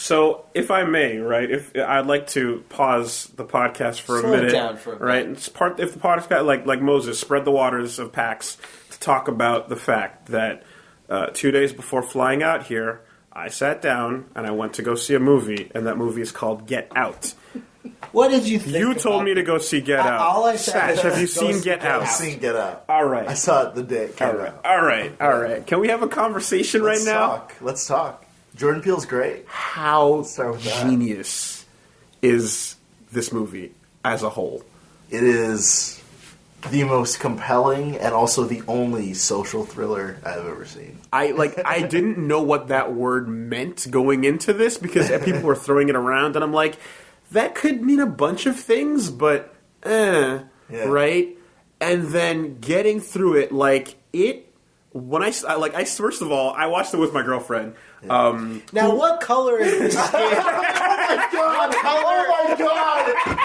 So, if I may, right, if I'd like to pause the podcast for Slow a minute, it down for a right? minute. It's if the podcast, like Moses, spread the waters of PAX to talk about the fact that 2 days before flying out here, I sat down and I went to go see a movie, and that movie is called Get Out. What did you think? You told me to go see Get Out. All I said Satch, have you seen Get Out? I've seen Get Out. All right. I saw it the day it came out. All right. Can we have a conversation right now? Let's talk. Jordan Peele's great. How start with that. genius is this movie as a whole? It is the most compelling and also the only social thriller I've ever seen. I didn't know what that word meant going into this because people were throwing it around, and I'm like, that could mean a bunch of things, but right? And then getting through it, first of all, I watched it with my girlfriend. Now, what color is the skin?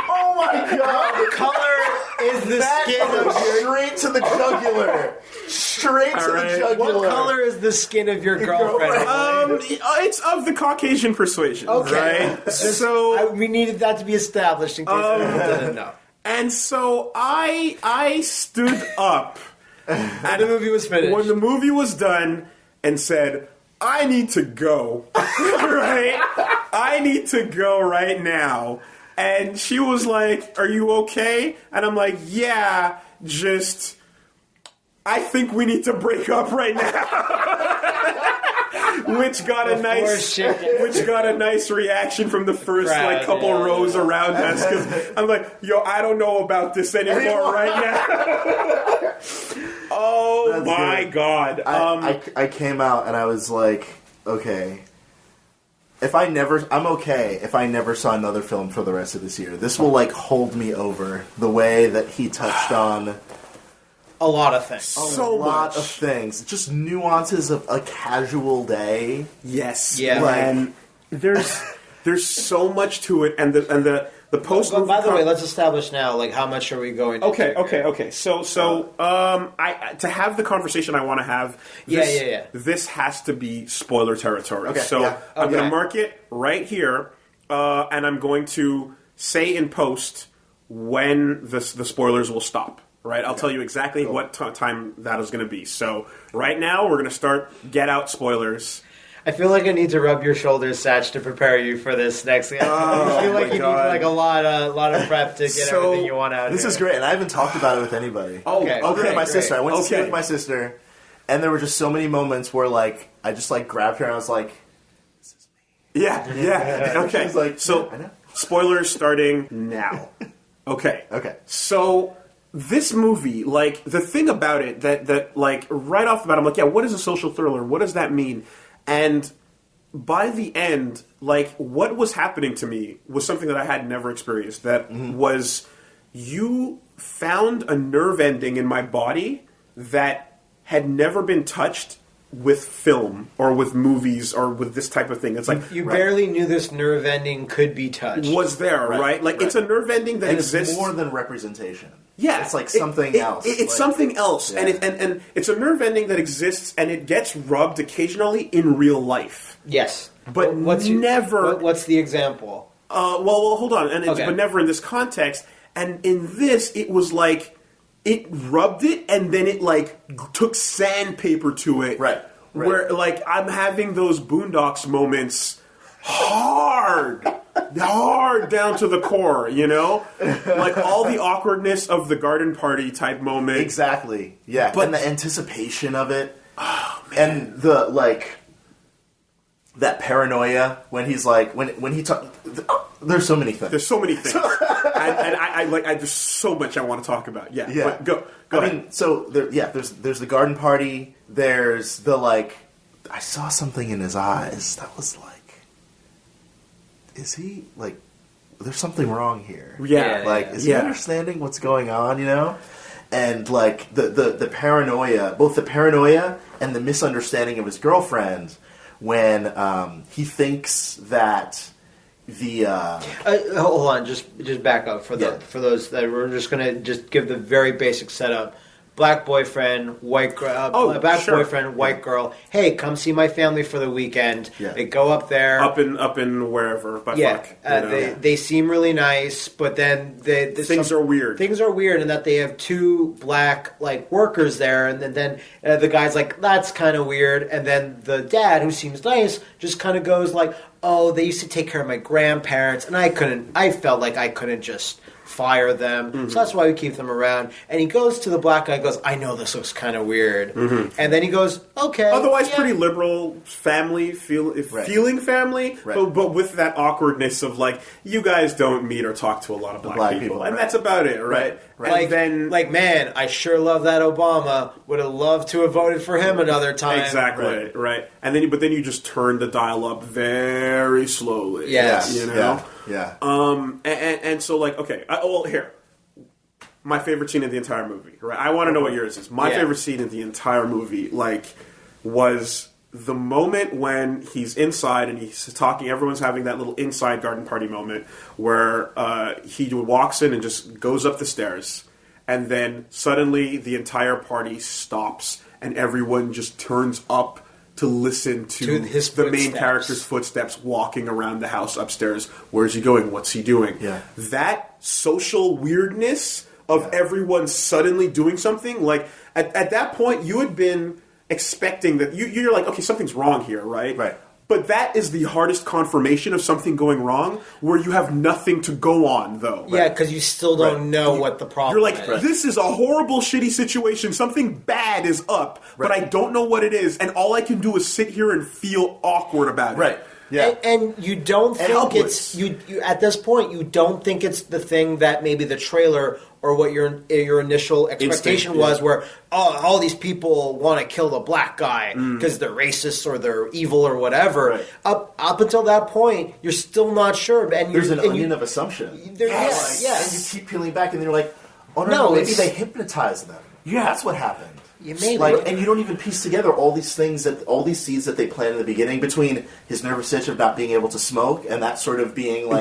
Oh my god! What color is the skin of your... Straight to the jugular. Straight to the jugular. What color is the skin of your girlfriend? It's of the Caucasian persuasion, right? We needed that to be established in case anyone didn't know. And so I stood up and the movie was finished. When the movie was done and said, I need to go, right? I need to go right now. And she was like, are you okay? And I'm like, yeah, just, I think we need to break up right now. Which got a nice reason from the first couple rows around us. Because I'm like, yo, I don't know about this anymore right now. Oh that's my good. God! I came out and I was like, okay, I'm okay if I never saw another film for the rest of this year. This will hold me over the way that he touched on a lot of things. A lot of things. Just nuances of a casual day. Yes. Yeah. And there's so much to it, and the post. But by the way, let's establish now, how much are we going to Okay. So, to have the conversation I want to have, this has to be spoiler territory. Okay, I'm going to mark it right here, and I'm going to say in post when the spoilers will stop. Right, I'll tell you exactly what time that is going to be. So, right now, we're going to start Get Out spoilers. I feel like I need to rub your shoulders, Satch, to prepare you for this next. I feel like you need a lot of prep to get everything you want out. This is great, and I haven't talked about it with anybody. Other than my sister. I went to see it with my sister, and there were just so many moments where I just grabbed her and I was like, "This is me." Yeah. Okay. She's like, so I know. Spoilers starting now. Okay. So. This movie, the thing about it that right off the bat, I'm like, yeah, what is a social thriller? What does that mean? And by the end, what was happening to me was something that I had never experienced. That was, you found a nerve ending in my body that had never been touched with film or with movies or with this type of thing. It's you barely knew this nerve ending could be touched. Was there, right? It's a nerve ending that exists. It's more than representation. Yeah, it's something else. It's something else, yeah. and it's a nerve ending that exists, and it gets rubbed occasionally in real life. Yes, but never. What's the example? Well, hold on, but never in this context. And in this, it was it rubbed it, and then it took sandpaper to it, right? Where I'm having those Boondocks moments. Hard down to the core, all the awkwardness of the garden party type moment. Exactly, yeah. And the anticipation of it, man. And the that paranoia when he's when he talks. There's so many things. There's so many things, and I there's so much I want to talk about. Yeah. But go ahead. I mean, so there's the garden party. There's the I saw something in his eyes that was is he there's something wrong here? Yeah. Is he understanding what's going on? And the paranoia, both the paranoia and the misunderstanding of his girlfriend when he thinks that the hold on, just back up for those that we're just gonna just give the very basic setup. black boyfriend, white girl, boyfriend, white girl. Hey, come see my family for the weekend. Yeah. They go up there, up in wherever. But they seem really nice, but then things are weird. Things are weird, in that they have two black workers there, and then the guy's like, that's kind of weird, and then the dad, who seems nice, just kind of goes like, oh, they used to take care of my grandparents, and I felt like I couldn't just fire them, so that's why we keep them around. And he goes to the black guy and goes, I know this looks kind of weird. And then he goes, okay. Otherwise pretty liberal family, feeling family, but with that awkwardness of you guys don't meet or talk to a lot of black people. And that's about it, right? And then, man, I sure love that Obama. Would have loved to have voted for him another time. Exactly, right. And then you just turn the dial up very slowly. Yes. You know? Yeah. And so okay. Here. My favorite scene in the entire movie, right? I want to know what yours is. My favorite scene in the entire movie, was the moment when he's inside and he's talking. Everyone's having that little inside garden party moment where he walks in and just goes up the stairs, and then suddenly the entire party stops and everyone just turns up to listen to the main character's footsteps walking around the house upstairs. Where's he going? What's he doing? Yeah. That social weirdness of everyone suddenly doing something, at that point you had been expecting that you're like, okay, something's wrong here, right? Right. But that is the hardest confirmation of something going wrong, where you have nothing to go on, though. Right? Yeah, because you still don't know what the problem is. You're like, this is a horrible, shitty situation. Something bad is up, but I don't know what it is, and all I can do is sit here and feel awkward about it. Right. Yeah. And you don't think it's you at this point, you don't think it's the thing that maybe the trailer or what your initial expectation was, where all these people want to kill the black guy because they're racist or they're evil or whatever. Right. Up until that point, you're still not sure. And there's an onion of assumption. Yes. And you keep peeling back, and then you're like, oh no, maybe they hypnotized them. Yeah, that's what happened. Maybe. And you don't even piece together all these seeds that they planned in the beginning, between his nervous itch of not being able to smoke and that sort of being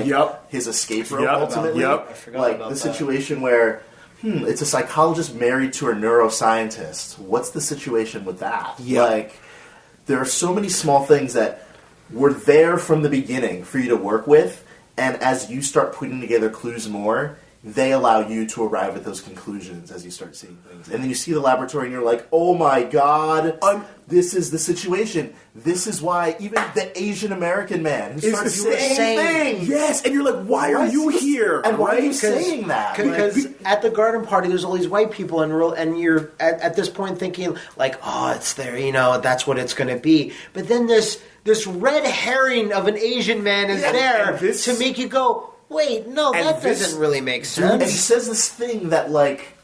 his escape rope ultimately. I forgot about the situation where it's a psychologist married to a neuroscientist. What's the situation with that? There are so many small things that were there from the beginning for you to work with, and as you start putting together clues more, they allow you to arrive at those conclusions as you start seeing things. And then you see the laboratory and you're like, oh my god, this is the situation. This is why even the Asian American man who starts doing the same thing. Yes, and you're like, why are you here? And why are you saying that? Because at the garden party, there's all these white people, and you're at this point thinking, it's there, that's what it's going to be. But then this red herring of an Asian man is there to make you go, wait, no, that doesn't really make sense. And he says this thing that,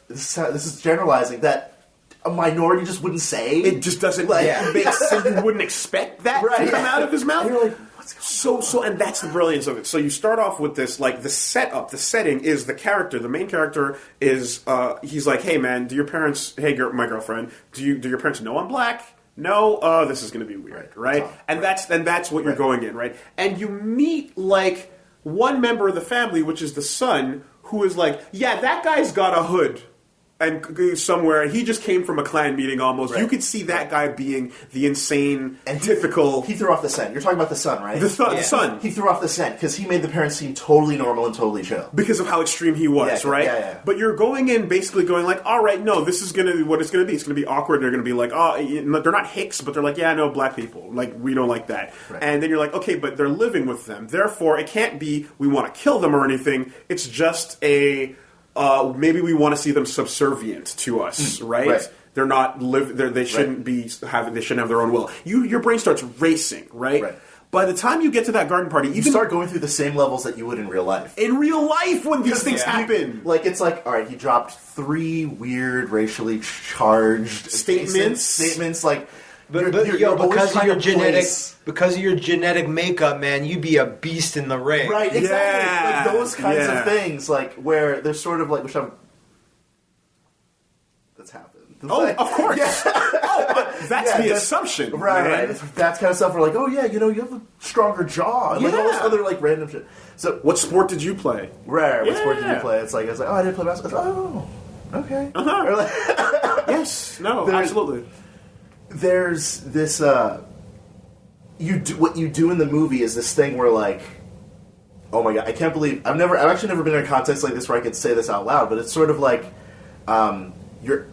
this is generalizing, that a minority just wouldn't say. It just doesn't make sense. You wouldn't expect that to come out of his mouth. And you're like, what's going on? And that's the brilliance of it. So you start off with this, the setup, the setting is the character. The main character is, he's like, hey man, my girlfriend, do your parents know I'm black? No? This is going to be weird, right? And that's what you're going in, right? And you meet, one member of the family, which is the son, who is like, yeah, that guy's got a hood. And somewhere, he just came from a Klan meeting almost. Right. You could see that guy being the insane, typical... He threw off the scent. You're talking about the son, right? The son. He threw off the scent because he made the parents seem totally normal and totally chill. Because of how extreme he was, right? Yeah. But you're going in basically going all right, no, this is going to be what it's going to be. It's going to be awkward. They're going to be like, they're not Hicks, but they're like, yeah, no, black people. We don't like that. Right. And then you're like, okay, but they're living with them. Therefore, it can't be we want to kill them or anything. It's just a... maybe we want to see them subservient to us, right? They're not they shouldn't be having. They shouldn't have their own will. Your brain starts racing, right? By the time you get to that garden party, you start going through the same levels that you would in real life. In real life, when these things happen, it's like, all right, he dropped 3 weird racially charged statements, because of your genetic makeup, man, you'd be a beast in the ring. Right, exactly. Yeah. Those kinds of things, where there's sort of which that's happened. Oh, of course. That's the assumption. Right. That kind of stuff. We're like, oh yeah, you have a stronger jaw. And all this other random shit. So, what sport did you play? What sport did you play? It's like, I didn't play basketball. Oh, okay. Yes. No. Absolutely. There's this. What you do in the movie is this thing where like, oh my god, I can't believe I've actually never been in a context like this where I could say this out loud, but it's sort of like, you're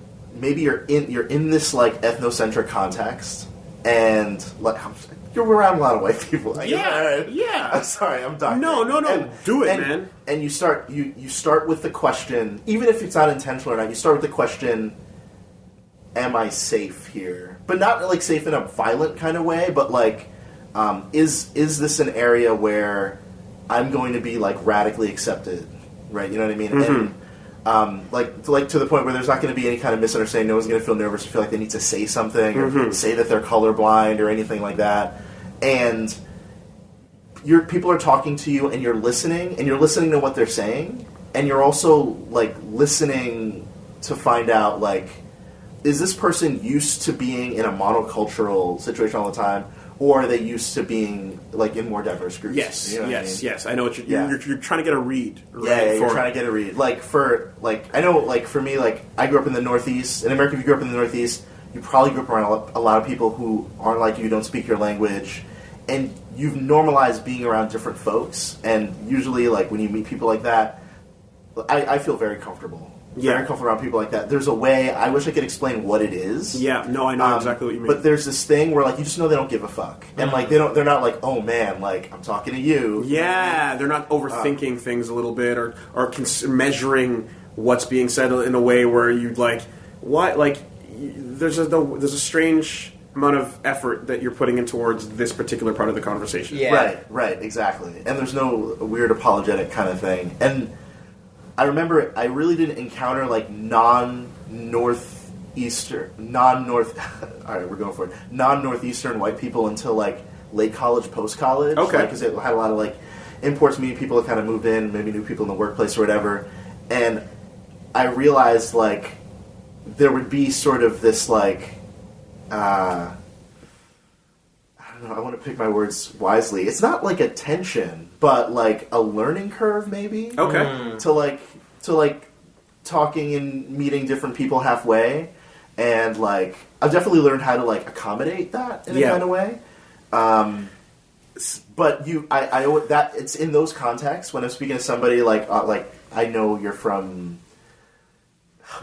in this like ethnocentric context, and like you're around a lot of white people. Like, Yeah. I'm sorry, I'm doctoring. No. Do it, man. And you start with the question, even if it's not intentional or not. You start with the question, am I safe here? But not like safe in a violent kind of way, but like, is this an area where I'm going to be like radically accepted, right? You know what I mean? Mm-hmm. And like to the point where there's not going to be any kind of misunderstanding. No one's going to feel nervous or feel like they need to say something or say that they're colorblind or anything like that. And people are talking to you, and you're listening to what they're saying, and you're also like listening to find out like, is this person used to being in a monocultural situation all the time? Or are they used to being like in more diverse groups? Yes, you know yes, I mean? yes. I know what you're trying to get a read. Right? Yeah, you're trying to get a read. Like for I know like for me, like I grew up in the Northeast. In America, if you grew up in the Northeast, you probably grew up around a lot of people who aren't like you, don't speak your language, and you've normalized being around different folks. And usually, like when you meet people like that, I feel very comfortable. Very comfortable around people like that. There's a way, I wish I could explain what it is. Yeah, no, I know exactly what you mean. But there's this thing where like you just know they don't give a fuck. And like they're not like, oh man, like I'm talking to you. Yeah, they're not overthinking things a little bit or measuring what's being said in a way where you'd like, what? Like, there's a strange amount of effort that you're putting in towards this particular part of the conversation. Yeah. Right, exactly. And there's no weird apologetic kind of thing. And I remember I really didn't encounter like non-northeastern white people until like late college, post college. Okay. Because it had a lot of like imports, meeting people that kind of moved in, maybe new people in the workplace or whatever. And I realized like there would be sort of this like, I don't know, I want to pick my words wisely. It's not like a tension, but like a learning curve maybe. Okay. To like talking and meeting different people halfway, and like I've definitely learned how to like accommodate that in a kind of way. But that it's in those contexts when I'm speaking to somebody like I know you're from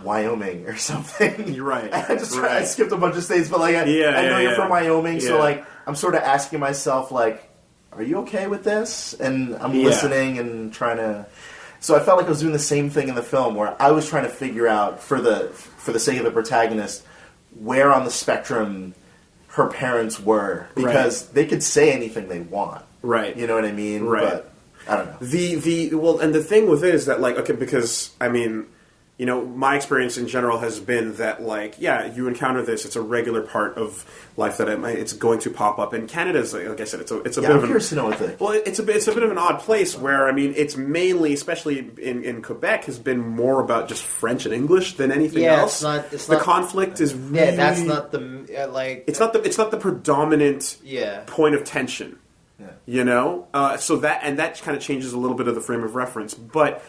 Wyoming or something. You're right. I skipped a bunch of states, but like I know you're from Wyoming, so like I'm sort of asking myself like, are you okay with this? And I'm listening and trying to. So I felt like I was doing the same thing in the film, where I was trying to figure out for the sake of the protagonist where on the spectrum her parents were, because they could say anything they want. Right. You know what I mean? Right. But I don't know. Well, and the thing with it is that like, okay, because I mean, you know, my experience in general has been that, like, yeah, you encounter this. It's a regular part of life that it's going to pop up. And Canada's, like I said, it's a bit I'm curious to know what they. Well, it's a bit of an odd place where, I mean, it's mainly, especially in Quebec, has been more about just French and English than anything else. It's the not, conflict is really. Yeah, that's not the It's not the predominant point of tension. Yeah. You know, so that kind of changes a little bit of the frame of reference, but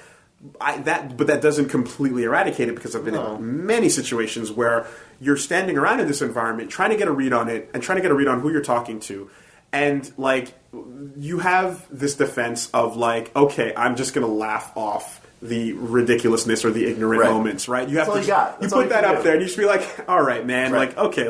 that doesn't completely eradicate it, because I've been in many situations where you're standing around in this environment trying to get a read on it and trying to get a read on who you're talking to, and like you have this defense of like, okay, I'm just going to laugh off the ridiculousness or the ignorant moments, right? You have That's to you put that up there and you just be like, all right, man, like, okay,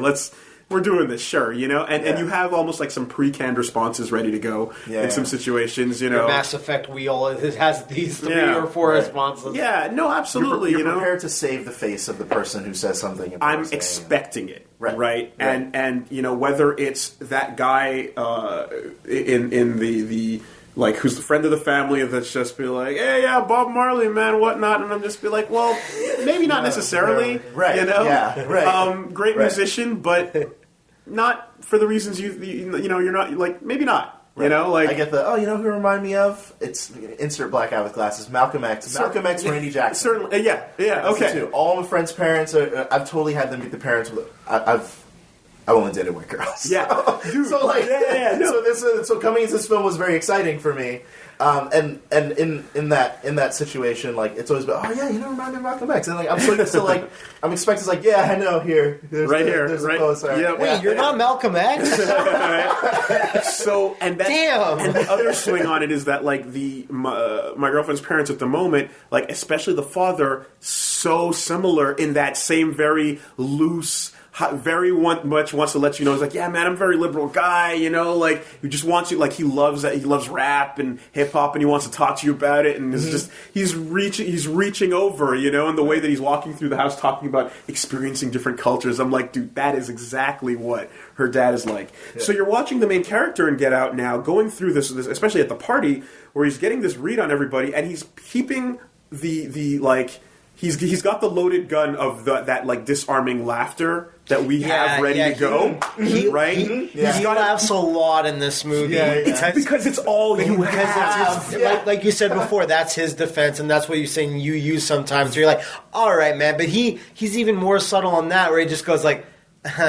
we're doing this, sure, you know? And you have almost like some pre-canned responses ready to go in some situations, you know? Your Mass Effect wheel has these 3 or 4 responses. Yeah, no, absolutely, You're prepared to save the face of the person who says something. I'm expecting it, right? Right. And you know, whether it's that guy in the like, who's the friend of the family that's just be like, hey, yeah, Bob Marley, man, whatnot, and I'm just be like, well, maybe not necessarily, right? You know, great right. musician, but not for the reasons you know, you're not like, maybe not, you know, like I get you know who remind me of? It's insert black guy with glasses, Malcolm X, Randy Jackson, certainly, yeah, okay. Too. All my friends' parents, I've totally had them meet the parents. I've only dated white girls. Yeah. So coming into this film was very exciting for me. And in that situation, like it's always been, oh yeah, remind me of Malcolm X, and like I'm expecting like, yeah, I know here, there's a poster. Yeah, wait, you're not Malcolm X. So and damn, and the other swing on it is that like my girlfriend's parents at the moment, like especially the father, so similar in that same very loose. Very much wants to let you know. He's like, yeah, man, I'm a very liberal guy. Like he just wants you. Like he loves rap and hip hop, and he wants to talk to you about it. And it's just he's reaching over, in the way that he's walking through the house, talking about experiencing different cultures. I'm like, dude, that is exactly what her dad is like. Yeah. So you're watching the main character in Get Out now, going through this, especially at the party where he's getting this read on everybody, and he's keeping the like. He's got the loaded gun of that like disarming laughter that we have ready to go, right? He laughs a lot in this movie. Because it's all you have. Like you said before, that's his defense, and that's what you're saying you use sometimes. So you're like, all right, man. But he's even more subtle on that, where he just goes like, right.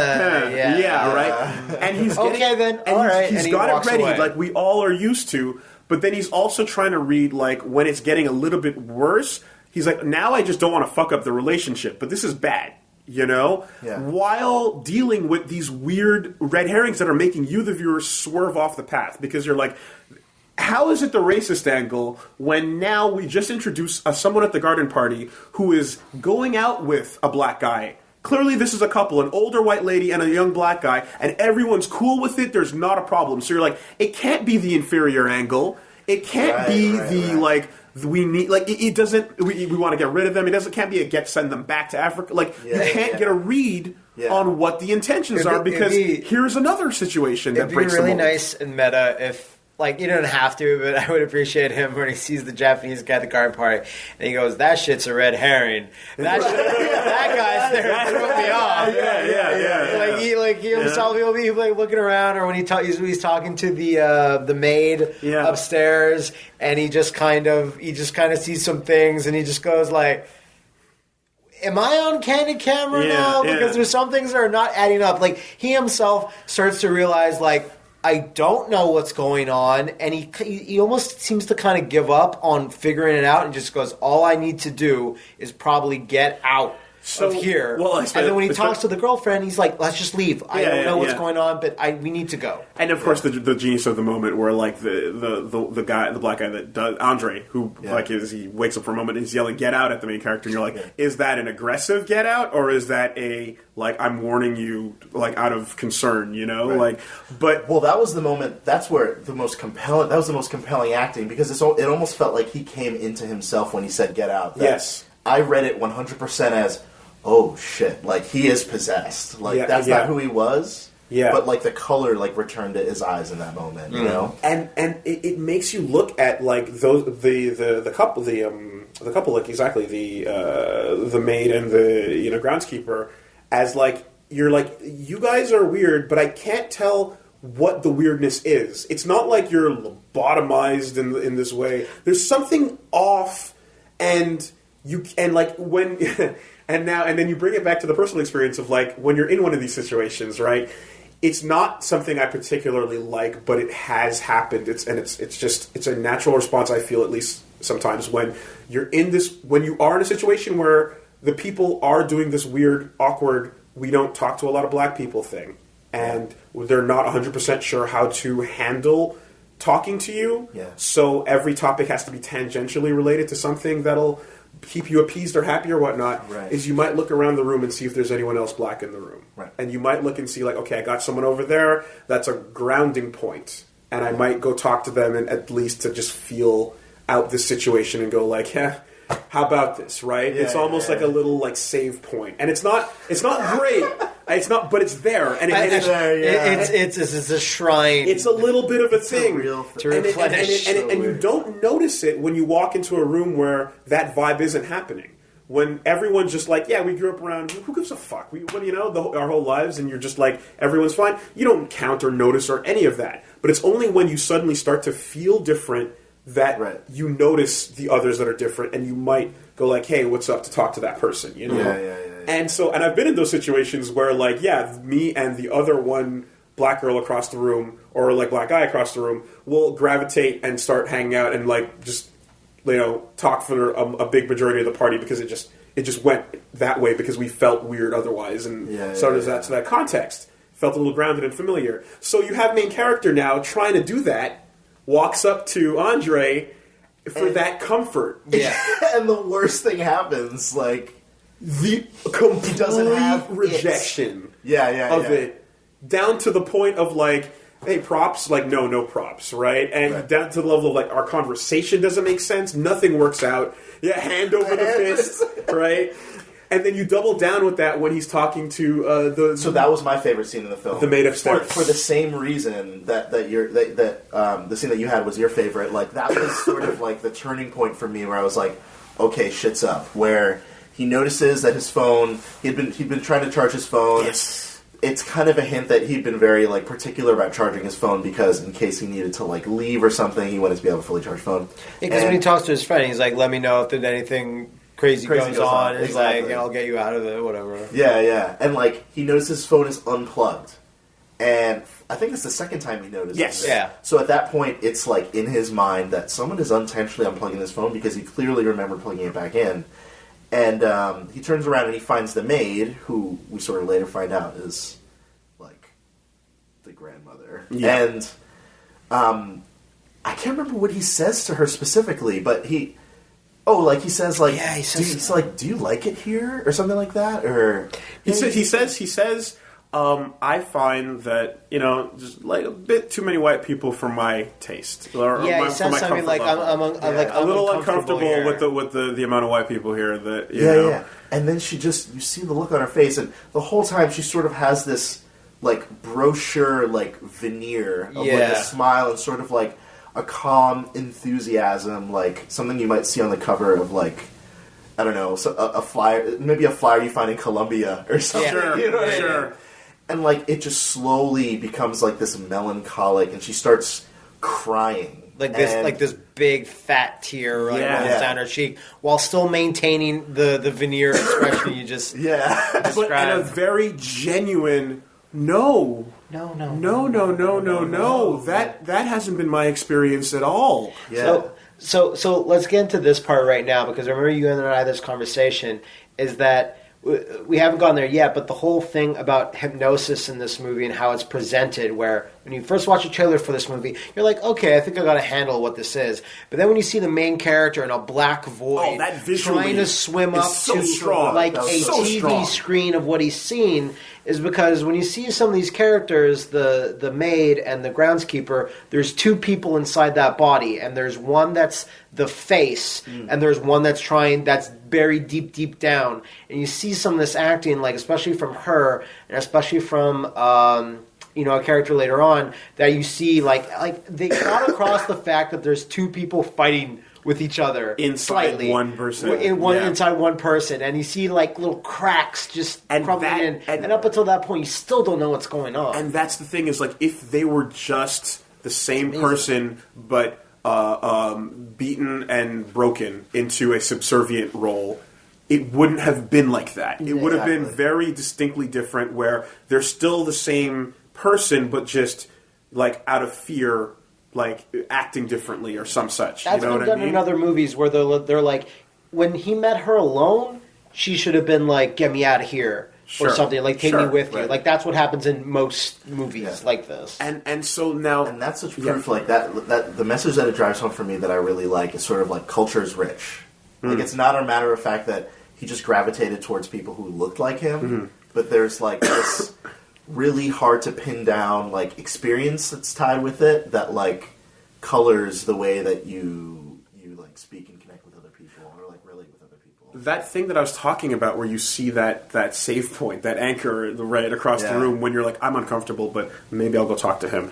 And he's getting, okay then, all right. He's got it ready, like we all are used to. But then he's also trying to read like when it's getting a little bit worse. He's like, now I just don't want to fuck up the relationship, but this is bad, while dealing with these weird red herrings that are making you, the viewer, swerve off the path. Because you're like, how is it the racist angle when now we just introduce someone at the garden party who is going out with a black guy? Clearly this is a couple, an older white lady and a young black guy, and everyone's cool with it. There's not a problem. So you're like, it can't be the inferior angle. It can't like... We need it doesn't. We want to get rid of them. It can't be send them back to Africa. You can't get a read on what the intentions are because here's another situation that breaks the mold. It'd be really nice and meta if you don't have to, but I would appreciate him when he sees the Japanese guy at the garden party and he goes, "That shit's a red herring." That guy's there to throw me off. Yeah. He himself, he'll be looking around, or when he's talking to the maid upstairs, and he just kind of sees some things, and he just goes like, am I on candid camera now? Because there's some things that are not adding up. Like he himself starts to realize I don't know what's going on, and he almost seems to kind of give up on figuring it out and just goes, all I need to do is probably get out of here. And then when he talks to the girlfriend, he's like, let's just leave. I don't know what's going on, but we need to go. And of course, the genius of the moment where the guy, the black guy that does, Andre, who he wakes up for a moment and he's yelling, get out at the main character, and you're like, is that an aggressive get out, or is that a I'm warning you, out of concern, Right. That was the moment. That's where that was the most compelling acting, because it almost felt like he came into himself when he said "get out." Yes, I read it 100% as, oh shit, he is possessed. That's not who he was. Yeah, but the color returned to his eyes in that moment, you know. And it makes you look at those the couple the maid and the groundskeeper as you guys are weird, but I can't tell what the weirdness is. It's not like you're lobotomized in this way. There's something off, and when and then you bring it back to the personal experience of when you're in one of these situations, right? It's not something I particularly like, but it has happened. It's a natural response, I feel, at least sometimes, when you are in a situation where the people are doing this weird, awkward, we don't talk to a lot of black people thing, and they're not 100% sure how to handle talking to you. Yeah. So every topic has to be tangentially related to something that'll keep you appeased or happy or whatnot. Right. Is you might look around the room and see if there's anyone else black in the room. Right. And you might look and see okay, I got someone over there. That's a grounding point. And I might go talk to them, and at least to just feel out this situation and go how about this, right? Yeah, it's almost like a little save point. And it's not great. It's not, but it's there, and it's a shrine. It's a little bit of a thing to replenish, and you don't notice it when you walk into a room where that vibe isn't happening. When everyone's just we grew up around. Who gives a fuck? Our whole lives, and you're just everyone's fine. You don't count or notice or any of that. But it's only when you suddenly start to feel different that you notice the others that are different, and you might go hey, what's up, to talk to that person, Yeah. And I've been in those situations where, like, yeah, me and the other one black girl across the room, or like black guy across the room, will gravitate and start hanging out and like just, you know, talk for a big majority of the party because it just went that way because we felt weird otherwise, and to that context. Felt a little grounded and familiar. So you have main character now trying to do that, walks up to Andre for that comfort. Yeah. And the worst thing happens, like, The complete doesn't have rejection of it, down to the point of, like, hey, props? Like, no props, right? And down to the level of, like, our conversation doesn't make sense, nothing works out. Yeah, hand over the fist, right? And then you double down with that when he's talking to So that was my favorite scene in the film. The maid upstairs. For the same reason that the scene that you had was your favorite. Like, that was sort of like the turning point for me, where I was like, okay, shit's up. Where he notices that his phone, he'd been trying to charge his phone. Yes. It's kind of a hint that he'd been very, like, particular about charging his phone because in case he needed to, like, leave or something, he wanted to be able to fully charge phone. Yeah, because when he talks to his friend, he's like, let me know if there's anything crazy goes on. It's exactly. like, I'll get you out of it, whatever. Yeah. And, like, he notices his phone is unplugged. And I think it's the second time he notices it. Yeah. So at that point, it's, like, in his mind that someone is unintentionally unplugging his phone because he clearly remembered plugging it back in. And he turns around and he finds the maid, who we sort of later find out is, like, the grandmother. Yeah. And I can't remember what he says to her specifically, but he says, like, yeah, he says, it's like, do you like it here? Or something like that? Or He says, I find that, you know, just like a bit too many white people for my taste. He says something like, I'm a little uncomfortable with the amount of white people here that, you know. Yeah. And then you see the look on her face, and the whole time she sort of has this, like, brochure, like, veneer of, like, a smile and sort of, like, a calm enthusiasm, like, something you might see on the cover of, like, I don't know, a flyer, maybe a flyer you find in Colombia or something. Sure, you know what I sure. mean? And, like, it just slowly becomes, like, this melancholic, and she starts crying. Like this big fat tear runs down her cheek, while still maintaining the veneer expression you just described. But and a very genuine no. That hasn't been my experience at all. Yeah. So let's get into this part right now, because I remember you and I had this conversation, is that we haven't gone there yet, but the whole thing about hypnosis in this movie and how it's presented, where when you first watch a trailer for this movie, you're like, okay, I think I got to handle what this is. But then when you see the main character in a black void trying to swim up to like a TV screen of what he's seen, is because when you see some of these characters, the maid and the groundskeeper, there's two people inside that body, and there's one that's the face, and there's one that's buried deep down. And you see some of this acting, like, especially from her, and especially from a character later on, that you see like they got across the fact that there's two people fighting with each other inside one person, inside one person, and you see like little cracks just crumbling in, and up until that point, you still don't know what's going on. And that's the thing, is like, if they were just the same person, but beaten and broken into a subservient role, it wouldn't have been like that. It would have been very distinctly different, where they're still the same person, but just like out of fear, like acting differently or some such. That's been done in other movies where they're like, when he met her alone, she should have been like, "Get me out of here." Or something, like, take me with you. Like, that's what happens in most movies like this. And so now... And that's such proof, like, that the message that it drives home for me that I really like is sort of like, culture is rich. Like, it's not a matter of fact that he just gravitated towards people who looked like him, but there's, like, this really hard to pin down, like, experience that's tied with it that, like, colors the way that you like, speak and connect with other people, or, like, relate with other people. That thing that I was talking about, where you see that save point, that anchor right across the room, when you're like, I'm uncomfortable, but maybe I'll go talk to him.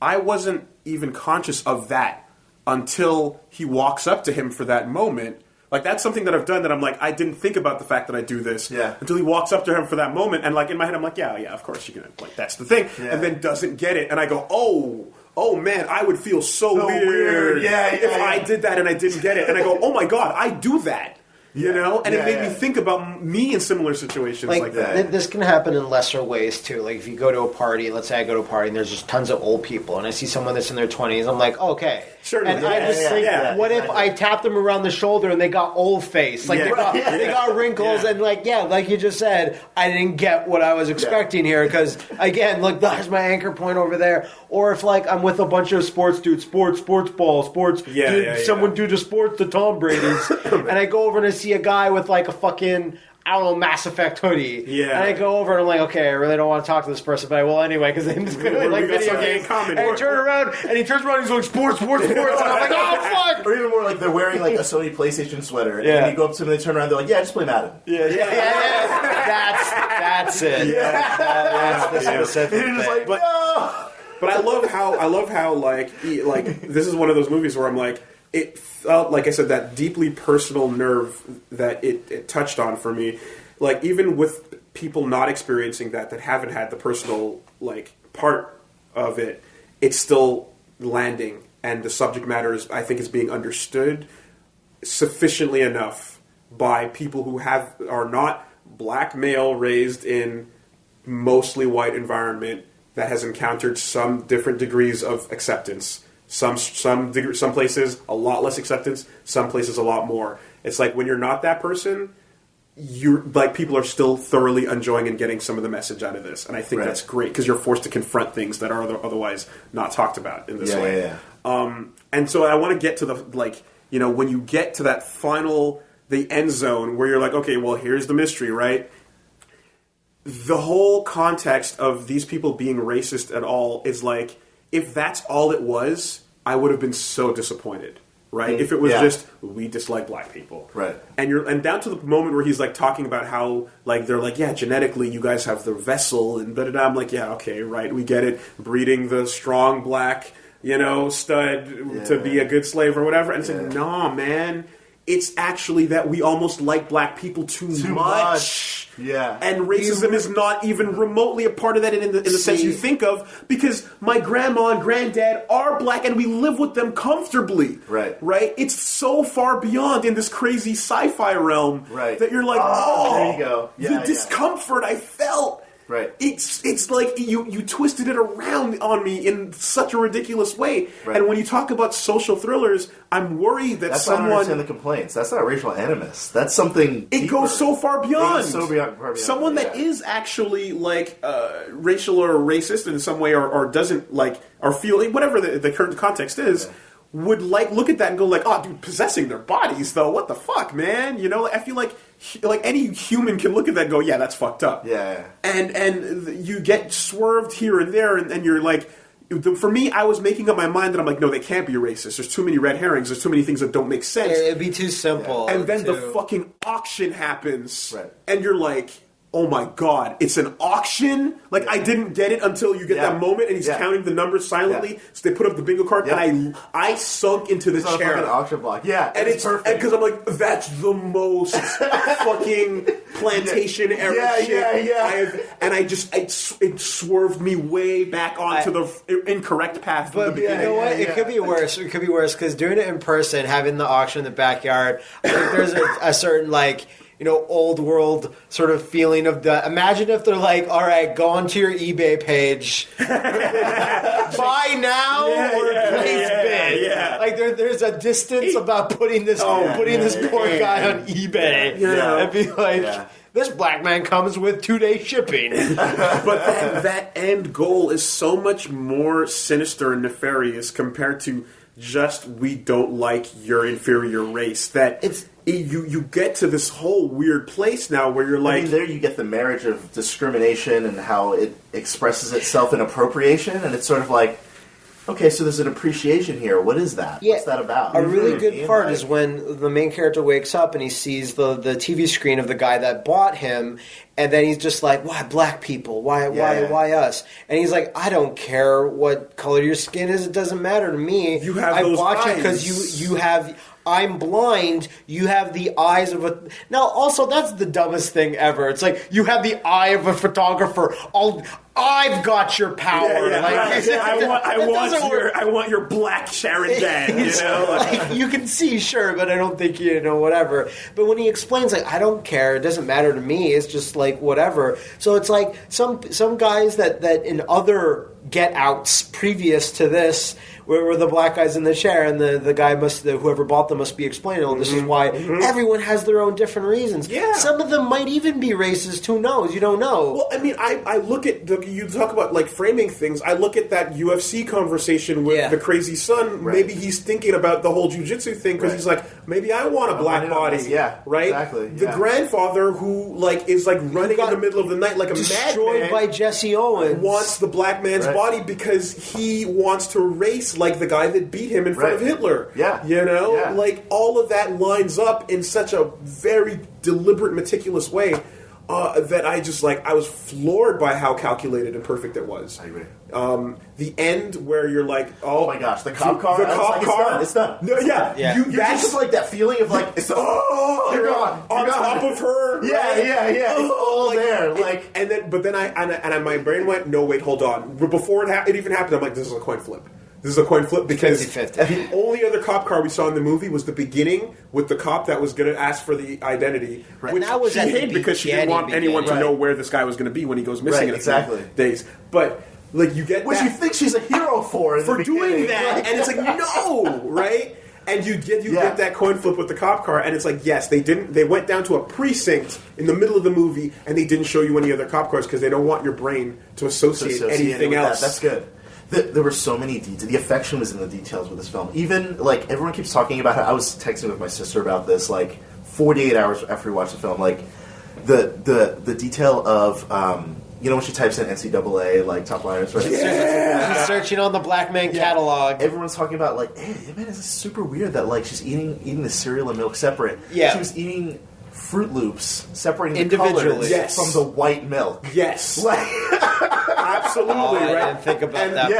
I wasn't even conscious of that until he walks up to him for that moment. Like, that's something that I've done that I'm like, I didn't think about the fact that I do this until he walks up to him for that moment, and, like, in my head I'm like, yeah, of course you're gonna, like, that's the thing, and then doesn't get it, and I go, oh man, I would feel so weird if I did that and I didn't get it, and I go, oh my god, I do that. You know? And it made me think about me in similar situations like that. This can happen in lesser ways, too. Like, if you go to a party, let's say I go to a party and there's just tons of old people, and I see someone that's in their 20s, I'm like, okay. Sure. And I just think, what if I tapped them around the shoulder and they got old face? Like, they got wrinkles, and like you just said, I didn't get what I was expecting here, because, again, look, there's my anchor point over there. Or if, like, I'm with a bunch of sports dudes, sports ball, someone do the sports, the Tom Brady's, and I go over and I see a guy with, like, a fucking, I don't know, Mass Effect hoodie. Yeah. And I go over and I'm like, okay, I really don't want to talk to this person, but I will anyway, because they just really like video games. And I turn around, and he turns around and he's like, sports. And I'm like, oh, fuck! Or even more like they're wearing, like, a Sony PlayStation sweater, and then you go up to them and they turn around and they're like, yeah, just play Madden. Yeah. That's it. Yeah. That's the specific And you're just like, no! But I love how like this is one of those movies where I'm like, it felt like I said, that deeply personal nerve that it touched on for me. Like, even with people not experiencing that haven't had the personal, like, part of it, it's still landing, and the subject matter I think is being understood sufficiently enough by people who are not black male raised in mostly white environment that has encountered some different degrees of acceptance. Some places a lot less acceptance, some places a lot more. It's like, when you're not that person, you're like, people are still thoroughly enjoying and getting some of the message out of this, and I think that's great, because you're forced to confront things that are otherwise not talked about in this way. Yeah. And so I want to get to the, like, you know, when you get to that the end zone where you're like, okay, well, here's the mystery, right? The whole context of these people being racist at all is like, if that's all it was, I would have been so disappointed, right? If it was just, we dislike black people. Right. And down to the moment where he's, like, talking about how, like, they're like, yeah, genetically you guys have the vessel, and da-da-da. I'm like, yeah, okay, right, we get it. Breeding the strong black, you know, stud to be a good slave or whatever. And it's like, nah, man. It's actually that we almost like black people too much. Yeah. And racism is not even remotely a part of that in the sense you think of, because my grandma and granddad are black and we live with them comfortably. Right. Right? It's so far beyond in this crazy sci-fi realm that you're like, there you go. The discomfort I felt. Right. It's like you twisted it around on me in such a ridiculous way. Right. And when you talk about social thrillers, I'm worried that I don't understand the complaints. That's not racial animus. That's something It goes so far beyond. It goes so far beyond. Someone that is actually, like, racial or racist in some way, or doesn't like, or feel, whatever the current context is, would, like, look at that and go like, oh, dude, possessing their bodies though, what the fuck, man? You know, I feel like any human can look at that and go, yeah, that's fucked up. Yeah. And you get swerved here and there, and you're like, for me, I was making up my mind that I'm like, no, they can't be racist. There's too many red herrings. There's too many things that don't make sense. It'd be too simple. And then the fucking auction happens, right. And you're like, oh my god, it's an auction? Like, I didn't get it until you get that moment, and he's counting the numbers silently, so they put up the bingo card, and I sunk into the chair. It's an auction block. Yeah, and it's perfect. Because I'm like, that's the most fucking plantation-era shit and it swerved me way back onto the incorrect path from the beginning. You know what? It could be worse. It could be worse, because doing it in person, having the auction in the backyard, I think there's a certain, like, you know, old world sort of feeling of the. Imagine if they're like, all right, go onto your eBay page, buy now or place bid. Yeah. Like there's a distance about putting this poor guy on eBay. Yeah. And be like, this black man comes with 2-day shipping. But that end goal is so much more sinister and nefarious compared to just, we don't like your inferior race. That you get to this whole weird place now where you're like... I mean, there you get the marriage of discrimination and how it expresses itself in appropriation, and it's sort of like, okay, so there's an appreciation here. What is that? Yeah, what's that about? A really good part is when the main character wakes up and he sees the TV screen of the guy that bought him, And then he's just like, why black people? Why us? And he's like, I don't care what color your skin is. It doesn't matter to me. You have I those watch eyes. it because you have. I'm blind. You have the eyes of a. Now, also, that's the dumbest thing ever. It's like you have the eye of a photographer. I've got your power. I want your black Sharon Dan. You know, like, you can see, sure, but I don't think whatever. But when he explains, like, I don't care. It doesn't matter to me. It's just like whatever. So it's like some guys that in other Get Outs previous to this. Where the black guy's in the chair and the guy whoever bought them must be explaining, oh, this is why everyone has their own different reasons. Yeah. Some of them might even be racist. Who knows? You don't know. Well, I mean, I look at, you talk about, like, framing things. I look at that UFC conversation with the crazy son. Right. Maybe he's thinking about the whole jiu-jitsu thing because he's like, maybe I want a black body. Yeah, right? Exactly. The grandfather who, like, is, like, running in the middle of the night like a destroyed madman. by Jesse Owens. Wants the black man's body because he wants to race like the guy that beat him in front of Hitler. Yeah. You know? Yeah. Like, all of that lines up in such a very deliberate, meticulous way that I just, like, I was floored by how calculated and perfect it was. I agree. The end where you're like, oh my gosh, the cop car. The cop car. It's done. No, yeah. Yeah. You just like that feeling of like, it's you're gone. On top of her. Yeah. It's all there. Like, and then my brain went, no, wait, hold on. But before it even happened, I'm like, this is a coin flip. This is a coin flip because 50-50. the only other cop car we saw in the movie was the beginning with the cop that was going to ask for the identity, which that was she at the hid because she didn't want anyone to know where this guy was going to be when he goes missing in a few days. But like you get which you think she's a hero for doing that, and it's like no, right? And you get that coin flip with the cop car, and it's like yes, they went down to a precinct in the middle of the movie, and they didn't show you any other cop cars because they don't want your brain to associate anything else. That's good. There were so many details. The affection was in the details with this film. Even, like, everyone keeps talking about how I was texting with my sister about this, like, 48 hours after we watched the film. Like, the detail of, when she types in NCAA, like, top liners, right? She's searching on the black man catalog. Everyone's talking about, like, hey, man, this is super weird that, like, she's eating the cereal and milk separate. Yeah. She was eating Fruit Loops, separating the individually colors from the white milk. Yes. Like... Absolutely, right? I didn't think about that.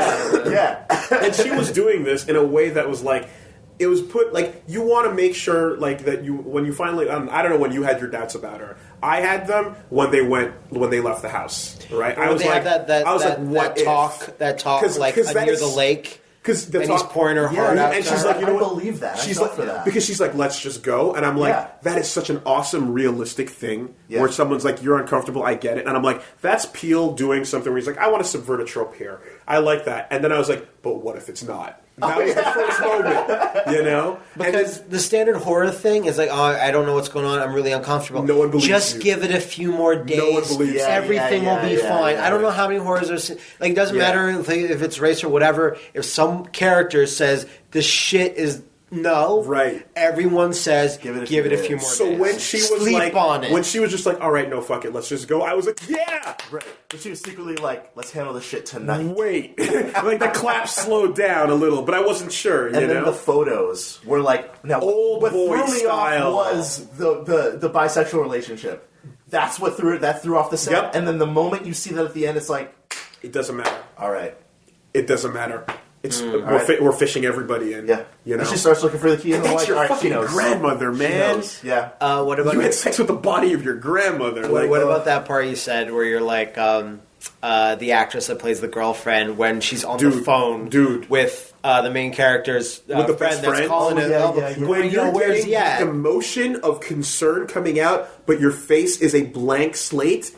Yeah. And she was doing this in a way that was like, it was put, like, you want to make sure, like, that you, when you finally, I don't know when you had your doubts about her. I had them when they left the house, right? I was like, that talk, like, near the lake. Because he's pouring her heart out. And she's like, you know what? I believe that. She's like, because she's like, let's just go. And I'm like, that is such an awesome, realistic thing where someone's like, you're uncomfortable, I get it. And I'm like, that's Peele doing something where he's like, I want to subvert a trope here. I like that. And then I was like, but what if it's not? That was the first moment, you know? Because the standard horror thing is like, oh, I don't know what's going on. I'm really uncomfortable. No one believes Just you. give it a few more days. No one believes you. Everything will be fine. I don't know how many horrors are... Like, it doesn't matter if it's race or whatever. If some character says, this shit is... No. Right. Everyone says, give it a few more days. So when she was Sleep on it. When she was just like, all right, no, fuck it, let's just go, I was like, yeah! Right. But she was secretly like, let's handle this shit tonight. Wait. Like, the clap slowed down a little, but I wasn't sure, and then the photos were like, now, old what boy threw me style. off was the bisexual relationship. That's what threw off the set. Yep. And then the moment you see that at the end, it's like... It doesn't matter. All right. It doesn't matter. It's we're fishing everybody in. Yeah. You know? And she starts looking for the key in the That's white. your fucking grandmother, man. Yeah. What about... You had sex with the body of your grandmother. What about that part you said where you're like, the actress that plays the girlfriend when she's on the phone with the main character's with the friend best that's friend? calling him. When you're where's getting the emotion of concern coming out, but your face is a blank slate,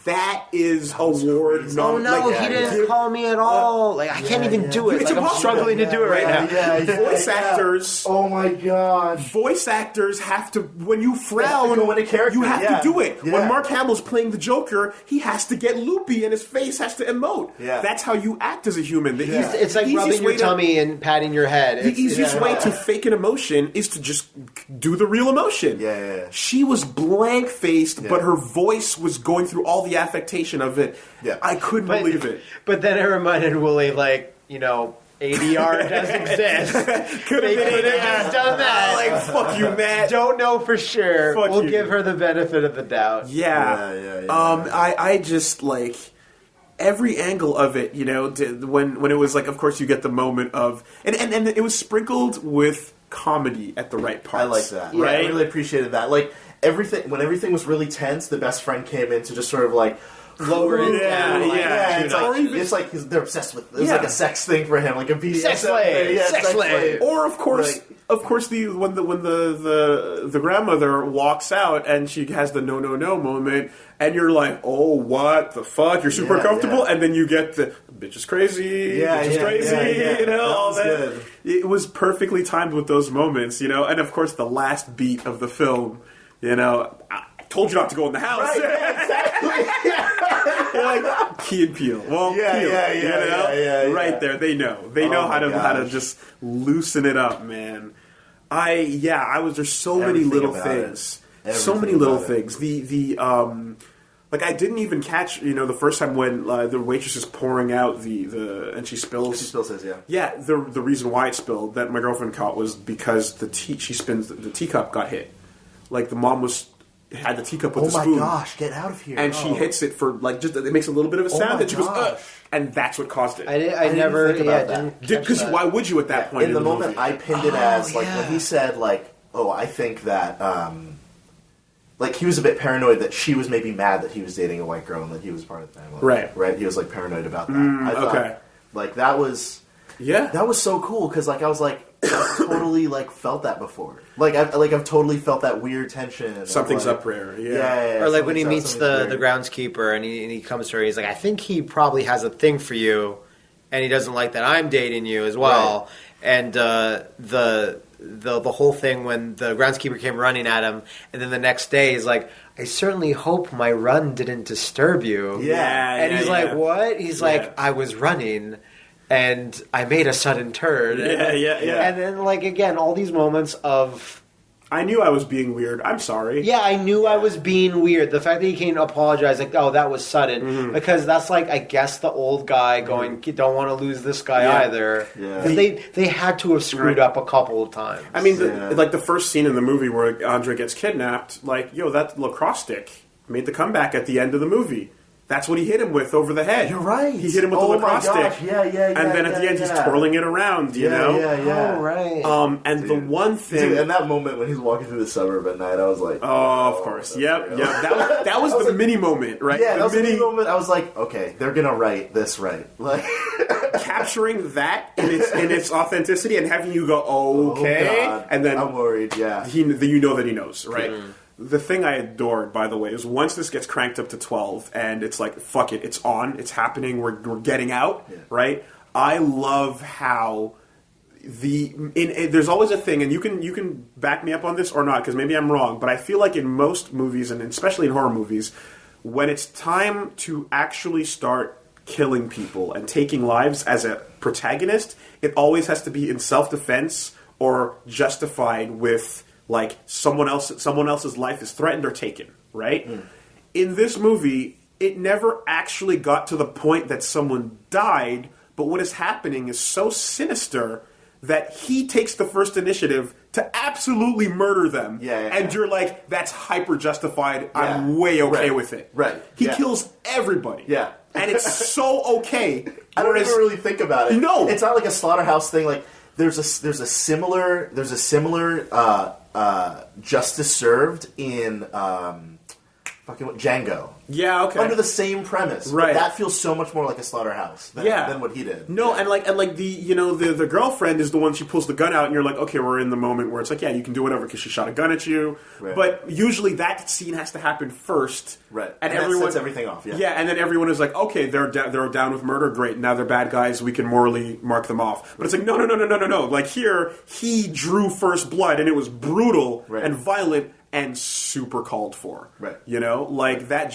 that is award Oh no, he didn't call me at all. Like I can't even do it. It's like, I'm struggling to do it right now. Voice actors. Oh my god. Voice actors have to, when you frown, go into character. you have to do it. Yeah. When Mark Hamill's playing the Joker, he has to get loopy and his face has to emote. Yeah. That's how you act as a human. It's like rubbing your tummy and patting your head. The easiest way to fake an emotion is to just do the real emotion. Yeah. She was blank-faced, but her voice was going through all the affectation of it. Yeah. I couldn't believe it. But then it reminded Wooly, like, ADR does exist. Could have been just done that. Like, fuck you, Matt. Don't know for sure. Fuck we'll you. give her the benefit of the doubt. Yeah. I just, like, every angle of it, you know, when it was like, of course, you get the moment of, and it was sprinkled with comedy at the right parts. I like that. Right? Yeah, I really appreciated that. Like, when everything was really tense, the best friend came in to just sort of like Lower it down. It's like they're obsessed with. It's like a sex thing for him, like a BDSM Sex slave. thing. Yeah, Sex slave. Or of course, when the grandmother walks out and she has the no moment, and you're like, oh, what the fuck? You're super comfortable, and then you get the bitch is crazy, bitch is crazy, you know, all that. Good. It was perfectly timed with those moments, you know, and of course the last beat of the film, you know, I told you not to go in the house. Right, yeah, exactly. Like Key and Peele. Well, Peele, right there. They know. They know how to just loosen it up, man. There's so many little things. So many little things. Like I didn't even catch, you know, the first time when the waitress is pouring out and she spills. She spills his, yeah. Yeah, the reason why it spilled that my girlfriend caught was because the teacup got hit. Like the mom had the teacup with the spoon. Oh my gosh, get out of here. And she hits it for like it makes a little bit of a sound and she goes, ugh, and that's what caused it. I never think about that. Because why would you at that point? In the moment, I pinned it as like when he said like, "Oh, I think that." Like he was a bit paranoid that she was maybe mad that he was dating a white girl and that he was part of the family. Right. He was like paranoid about that. I thought, like that was so cool because like I was like I've totally like felt that before. Like I've totally felt that weird tension. Something's like, up rare. Or like when he meets the groundskeeper and he comes to her, he's like, I think he probably has a thing for you, and he doesn't like that I'm dating you as well. Right. And the whole thing when the groundskeeper came running at him, and then the next day he's like, I certainly hope my run didn't disturb you. Yeah. And he's like, what? He's like, I was running. And I made a sudden turn. Yeah. And then, like, again, all these moments of... I knew I was being weird. I'm sorry. Yeah, I knew I was being weird. The fact that he can't apologize, like, oh, that was sudden. Mm-hmm. Because that's, like, I guess the old guy going, don't want to lose this guy either. Yeah. They had to have screwed up a couple of times. I mean, like, the first scene in the movie where Andre gets kidnapped, like, that lacrosse stick made the comeback at the end of the movie. That's what he hit him with over the head. You're right. He hit him with the lacrosse stick. Yeah. And then at the end, he's twirling it around, you know? Yeah. Oh, right. And the one thing... Dude, and that moment when he's walking through the suburb at night, I was like... Oh, of course. Yep. That was the mini moment, right? Yeah, that was the mini moment. I was like, okay, they're going to write this right. Like... Capturing that in its authenticity and having you go, okay. Oh, and then... I'm worried, yeah. You know that he knows, right? Mm. The thing I adored, by the way, is once this gets cranked up to 12 and it's like, fuck it, it's on, it's happening, we're getting out, right? I love how there's always a thing, and you can back me up on this or not, because maybe I'm wrong, but I feel like in most movies, and especially in horror movies, when it's time to actually start killing people and taking lives as a protagonist, it always has to be in self-defense or justified with... like someone else's life is threatened or taken, right? Mm. In this movie, it never actually got to the point that someone died, but what is happening is so sinister that he takes the first initiative to absolutely murder them. And you're like, that's hyper justified. I'm way okay with it. Right. He kills everybody. Yeah. And it's so okay. I don't even really think about it. No. It's not like a slaughterhouse thing. Like there's a similar justice served in Django. Yeah, okay. Under the same premise. Right. But that feels so much more like a slaughterhouse than what he did. No, and the girlfriend is the one, she pulls the gun out and you're like, okay, we're in the moment where it's like, yeah, you can do whatever because she shot a gun at you. Right. But usually that scene has to happen first. Right. And everyone sets everything off. Yeah. Yeah, and then everyone is like, okay, they're down with murder, great. Now they're bad guys, we can morally mark them off. But it's like, no. Like here, he drew first blood and it was brutal and violent. and super called for. Right. You know, like that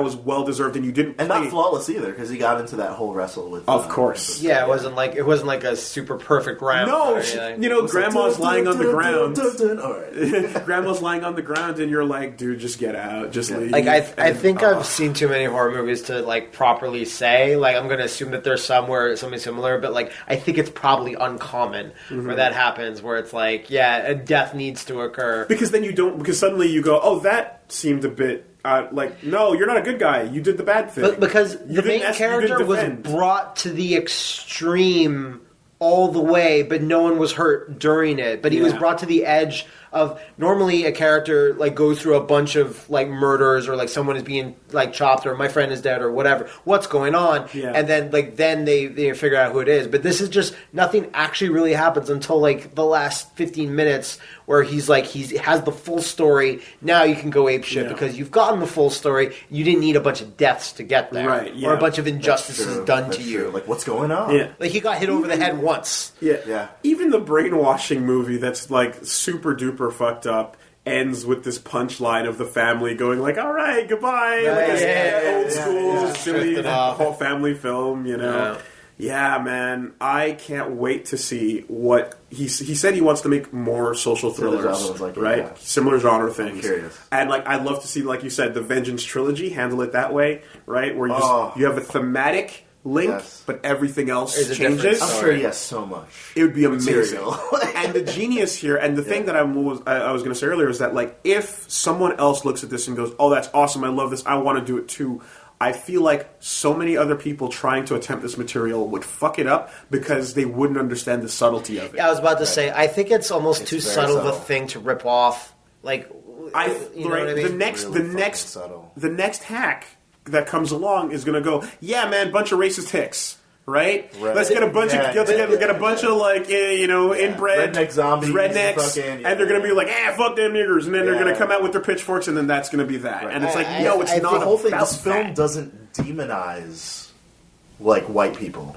was well deserved, and you didn't play. And not flawless either, because he got into that whole wrestle with. Of course. Yeah, it wasn't like a super perfect round. No, you know, Was grandma's lying on the ground. All right. Grandma's lying on the ground, and you're like, dude, just get out, just leave. Like I think I've seen too many horror movies to like properly say. Like I'm going to assume that there's somewhere something similar, but like I think it's probably uncommon where that happens, where it's like, yeah, a death needs to occur. Because then you don't. Because suddenly you go, oh, that seemed a bit like, no, you're not a good guy. You did the bad thing. But because You the main didn't character was defend. brought to the extreme all the way, but no one was hurt during it. But he was Yeah. brought to the edge of, normally a character like goes through a bunch of like murders, or like someone is being like chopped, or my friend is dead, or whatever. What's going on? Yeah. And then they figure out who it is. But this is just, nothing actually really happens until like the last 15 minutes, where he's like, he has the full story. Now you can go ape shit because you've gotten the full story. You didn't need a bunch of deaths to get there, Right, yeah. or a bunch of injustices done to you. Like, what's going on? Yeah. Like he got hit over the head once. Yeah. Even the brainwashing movie that's like super duper fucked up ends with this punchline of the family going like, all right, goodbye. Like old school, silly Drifted off. whole family film, you know. Yeah, man. I can't wait to see what he said. He wants to make more social thrillers, like, right? yeah. Similar genre things. Curious. And like, I'd love to see, like you said, the Vengeance trilogy handle it that way, right? Where you you have a thematic link, but everything else There's a different changes. I'm sure he has so much. It would be amazing. Material. And the genius here, and the thing that I was going to say earlier is that, like, if someone else looks at this and goes, "Oh, that's awesome! I love this! I want to do it too," I feel like so many other people trying to attempt this material would fuck it up because they wouldn't understand the subtlety of it. Yeah, I was about to say, I think it's almost too very subtle of a subtle. thing to rip off. Like, you know what I mean? The next hack that comes along is going to go, yeah, man, bunch of racist hicks. Right? Let's get a bunch of get a bunch of like inbred redneck zombies, rednecks, and they're gonna be like, fuck them niggers, and then they're gonna come out with their pitchforks, and then that's gonna be that. And it's like, no, it's not. The whole thing. About This film that. doesn't demonize like white people.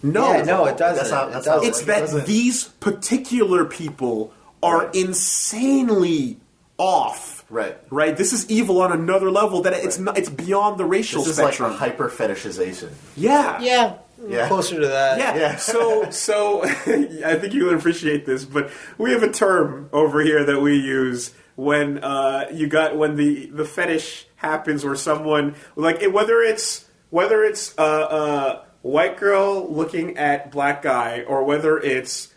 No, Yeah, no, it doesn't. That's not It's like, that it doesn't- these particular people are insanely off. Right. This is evil on another level that it's not. It's beyond the racial This is spectrum. like a hyper fetishization. Yeah. Closer to that. Yeah. So I think you'll appreciate this, but we have a term over here that we use when when the fetish happens, where someone like whether it's white girl looking at black guy, or whether it's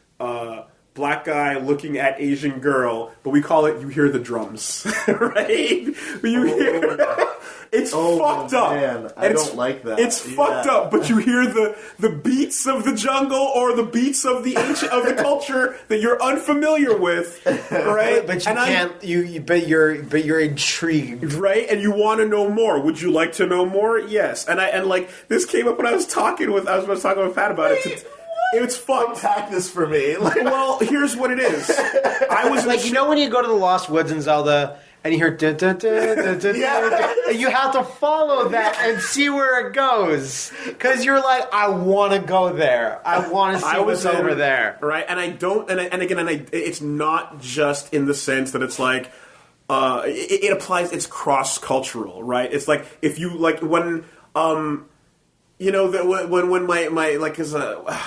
black guy looking at Asian girl, but we call it, you hear the drums, right? You hear... It's fucked up. Man, I don't like that. It's fucked up, but you hear the beats of the jungle, or the beats of the the culture that you're unfamiliar with, right? But you're intrigued, right? And you want to know more. Would you like to know more? Yes. And like this came up when I was talking with Pat about it. It's fucked. Unpack this for me. Well, here's what it is. I was like, when you go to the Lost Woods in Zelda and you hear dun, dun, dun, dun, dun, dun, and you have to follow that and see where it goes, because you're like, I want to go there. I want to see what's over there. Right, and I don't, it's not just in the sense that it's like, it applies, it's cross-cultural, right? It's like, if you, like, when my like,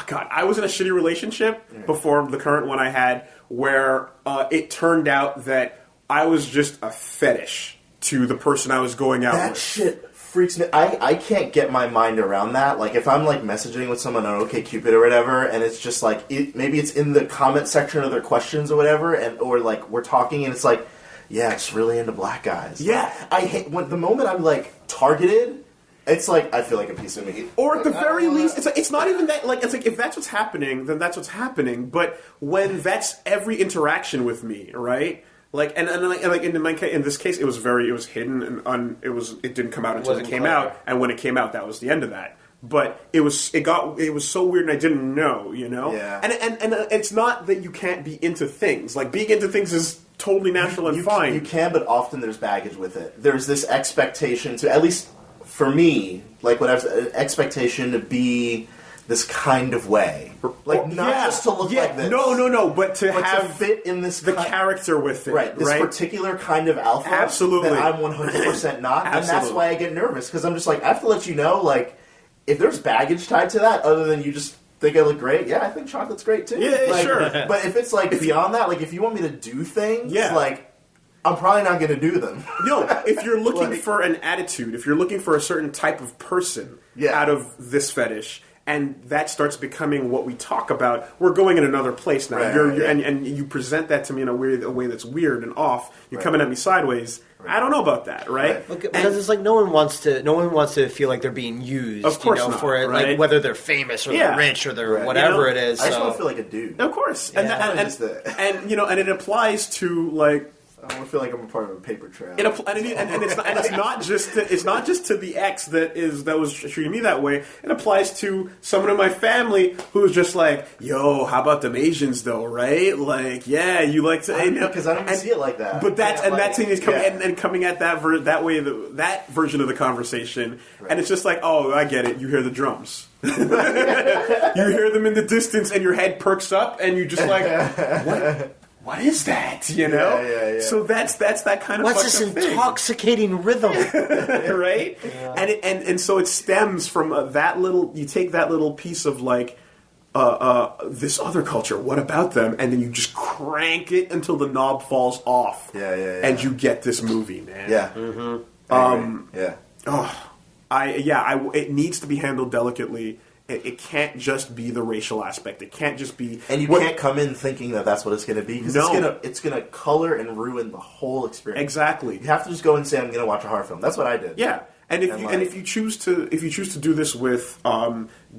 God, I was in a shitty relationship before the current one I had, where it turned out that I was just a fetish to the person I was going out with. That shit freaks me. I can't get my mind around that. Like, if I'm like messaging with someone on OkCupid or whatever, and it's just like maybe it's in the comment section of their questions or whatever, or like we're talking and it's like, yeah, it's really into black guys. Yeah, I hate the moment I'm like targeted. It's like, I feel like a piece of meat. Or at the very least, it's not even that, like, it's like, if that's what's happening, then that's what's happening. But when that's every interaction with me, right? Like, and like in this case, it was hidden, and it didn't come out until it came out, and when it came out, that was the end of that. But it was so weird, and I didn't know, you know? Yeah. And it's not that you can't be into things. Like, being into things is totally natural and fine. You can, but often there's baggage with it. There's this expectation to, at least for me, like, an expectation to be this kind of way. Like, not just to look like this. No, but to to fit in this character with it. Right, this particular kind of alpha Absolutely. that I'm 100% not. And that's why I get nervous, because I'm just like, I have to let you know, like, if there's baggage tied to that, other than you just think I look great, yeah, I think chocolate's great too. Yeah, like, sure. But if it's like beyond that, like if you want me to do things, like I'm probably not going to do them. No, if you're looking for an attitude, if you're looking for a certain type of person out of this fetish, and that starts becoming what we talk about, we're going in another place now. And you present that to me in a way that's weird and off. You're coming at me sideways. I don't know about that, right? Because it's like no one wants to feel like they're being used. Of course, not, for it, right? like whether they're famous or they're rich or they're whatever it is. I just want to feel like a dude. Of course, and it applies to like. I want to feel like I'm a part of a paper trail. It's not just to the ex that was treating me that way. It applies to someone in my family who's just like, "Yo, how about them Asians though, right? Like, yeah, you like to because I don't see it like that." But that thing is coming at that way, that version of the conversation, and it's just like, "Oh, I get it. You hear the drums." You hear them in the distance, and your head perks up, and you just like, what is that? You know? Yeah. So that's that kind of what's this intoxicating rhythm? Right? Yeah. And so it stems from that little. You take that little piece of like this other culture. What about them? And then you just crank it until the knob falls off. Yeah. And you get this movie, man. Yeah. It needs to be handled delicately. It can't just be the racial aspect. It can't just be... And you can't come in thinking that that's what it's going to be. Because it's going to color and ruin the whole experience. Exactly. You have to just go and say, I'm going to watch a horror film. That's what I did. Yeah. And if you choose to do this with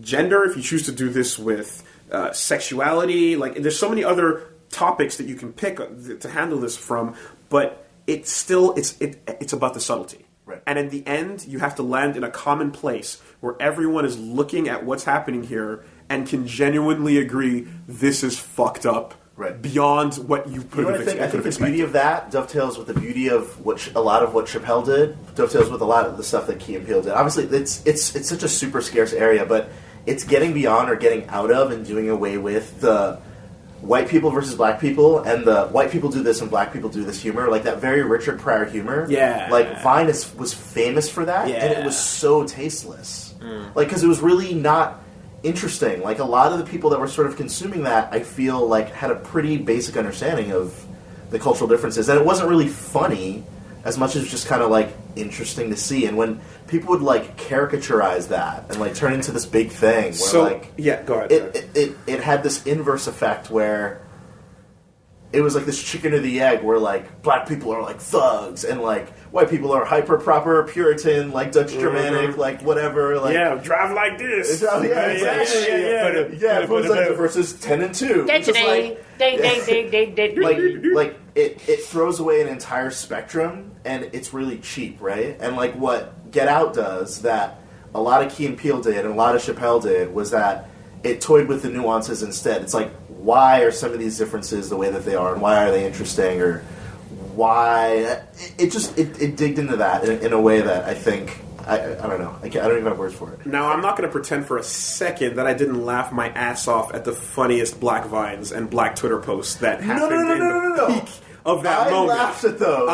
gender, if you choose to do this with sexuality, like there's so many other topics that you can pick to handle this from, but it's about the subtlety. Right. And in the end, you have to land in a common place where everyone is looking at what's happening here and can genuinely agree this is fucked up beyond what you could have expected. I think the beauty of that dovetails with the beauty of a lot of what Chappelle did, dovetails with a lot of the stuff that Key and Peele did. Obviously, it's such a super scarce area, but it's getting beyond or getting out of and doing away with the white people versus black people, and the white people do this and black people do this humor, like that very Richard Pryor humor. Yeah. Like, Vine was famous for that, and it was so tasteless. Like, because it was really not interesting. Like, a lot of the people that were sort of consuming that, I feel like, had a pretty basic understanding of the cultural differences, and it wasn't really funny as much as just kind of, like, interesting to see. And when people would, like, caricaturize that and, like, turn into this big thing where, go ahead. It had this inverse effect where it was like this chicken or the egg where, like, black people are, like, thugs and, like, white people are hyper-proper, Puritan, like, Dutch Germanic, like, whatever. Like, drive like this. Exactly. Yeah, it was like versus 10 and 2. It throws away an entire spectrum, and it's really cheap, right? And, like, what Get Out does that a lot of Key and Peele did and a lot of Chappelle did was that it toyed with the nuances instead. It's like, why are some of these differences the way that they are, and why are they interesting, or why... It digged into that in a way that I think... I don't know. I don't even have words for it. Now, I'm not going to pretend for a second that I didn't laugh my ass off at the funniest Black Vines and Black Twitter posts that happened in the peak of that moment. I laughed at those.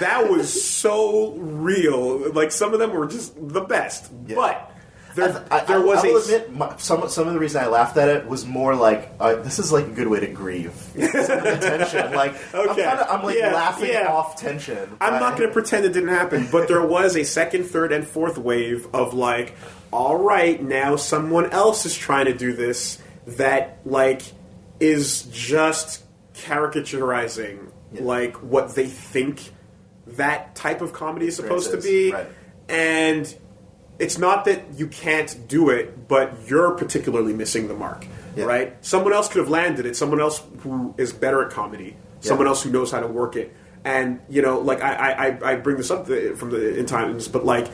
That was so real. Like, some of them were just the best. Yeah. But... I will admit, some of the reason I laughed at it was more like, this is like a good way to grieve. Tension. Like, okay. I'm laughing off tension. I'm not going to pretend it didn't happen, but there was a second, third, and fourth wave of like, all right, now someone else is trying to do this that like is just caricaturizing like what they think that type of comedy is supposed to be, and. It's not that you can't do it, but you're particularly missing the mark, right? Someone else could have landed it. Someone else who is better at comedy. Someone else who knows how to work it. And, you know, like, I bring this up in times, but, like,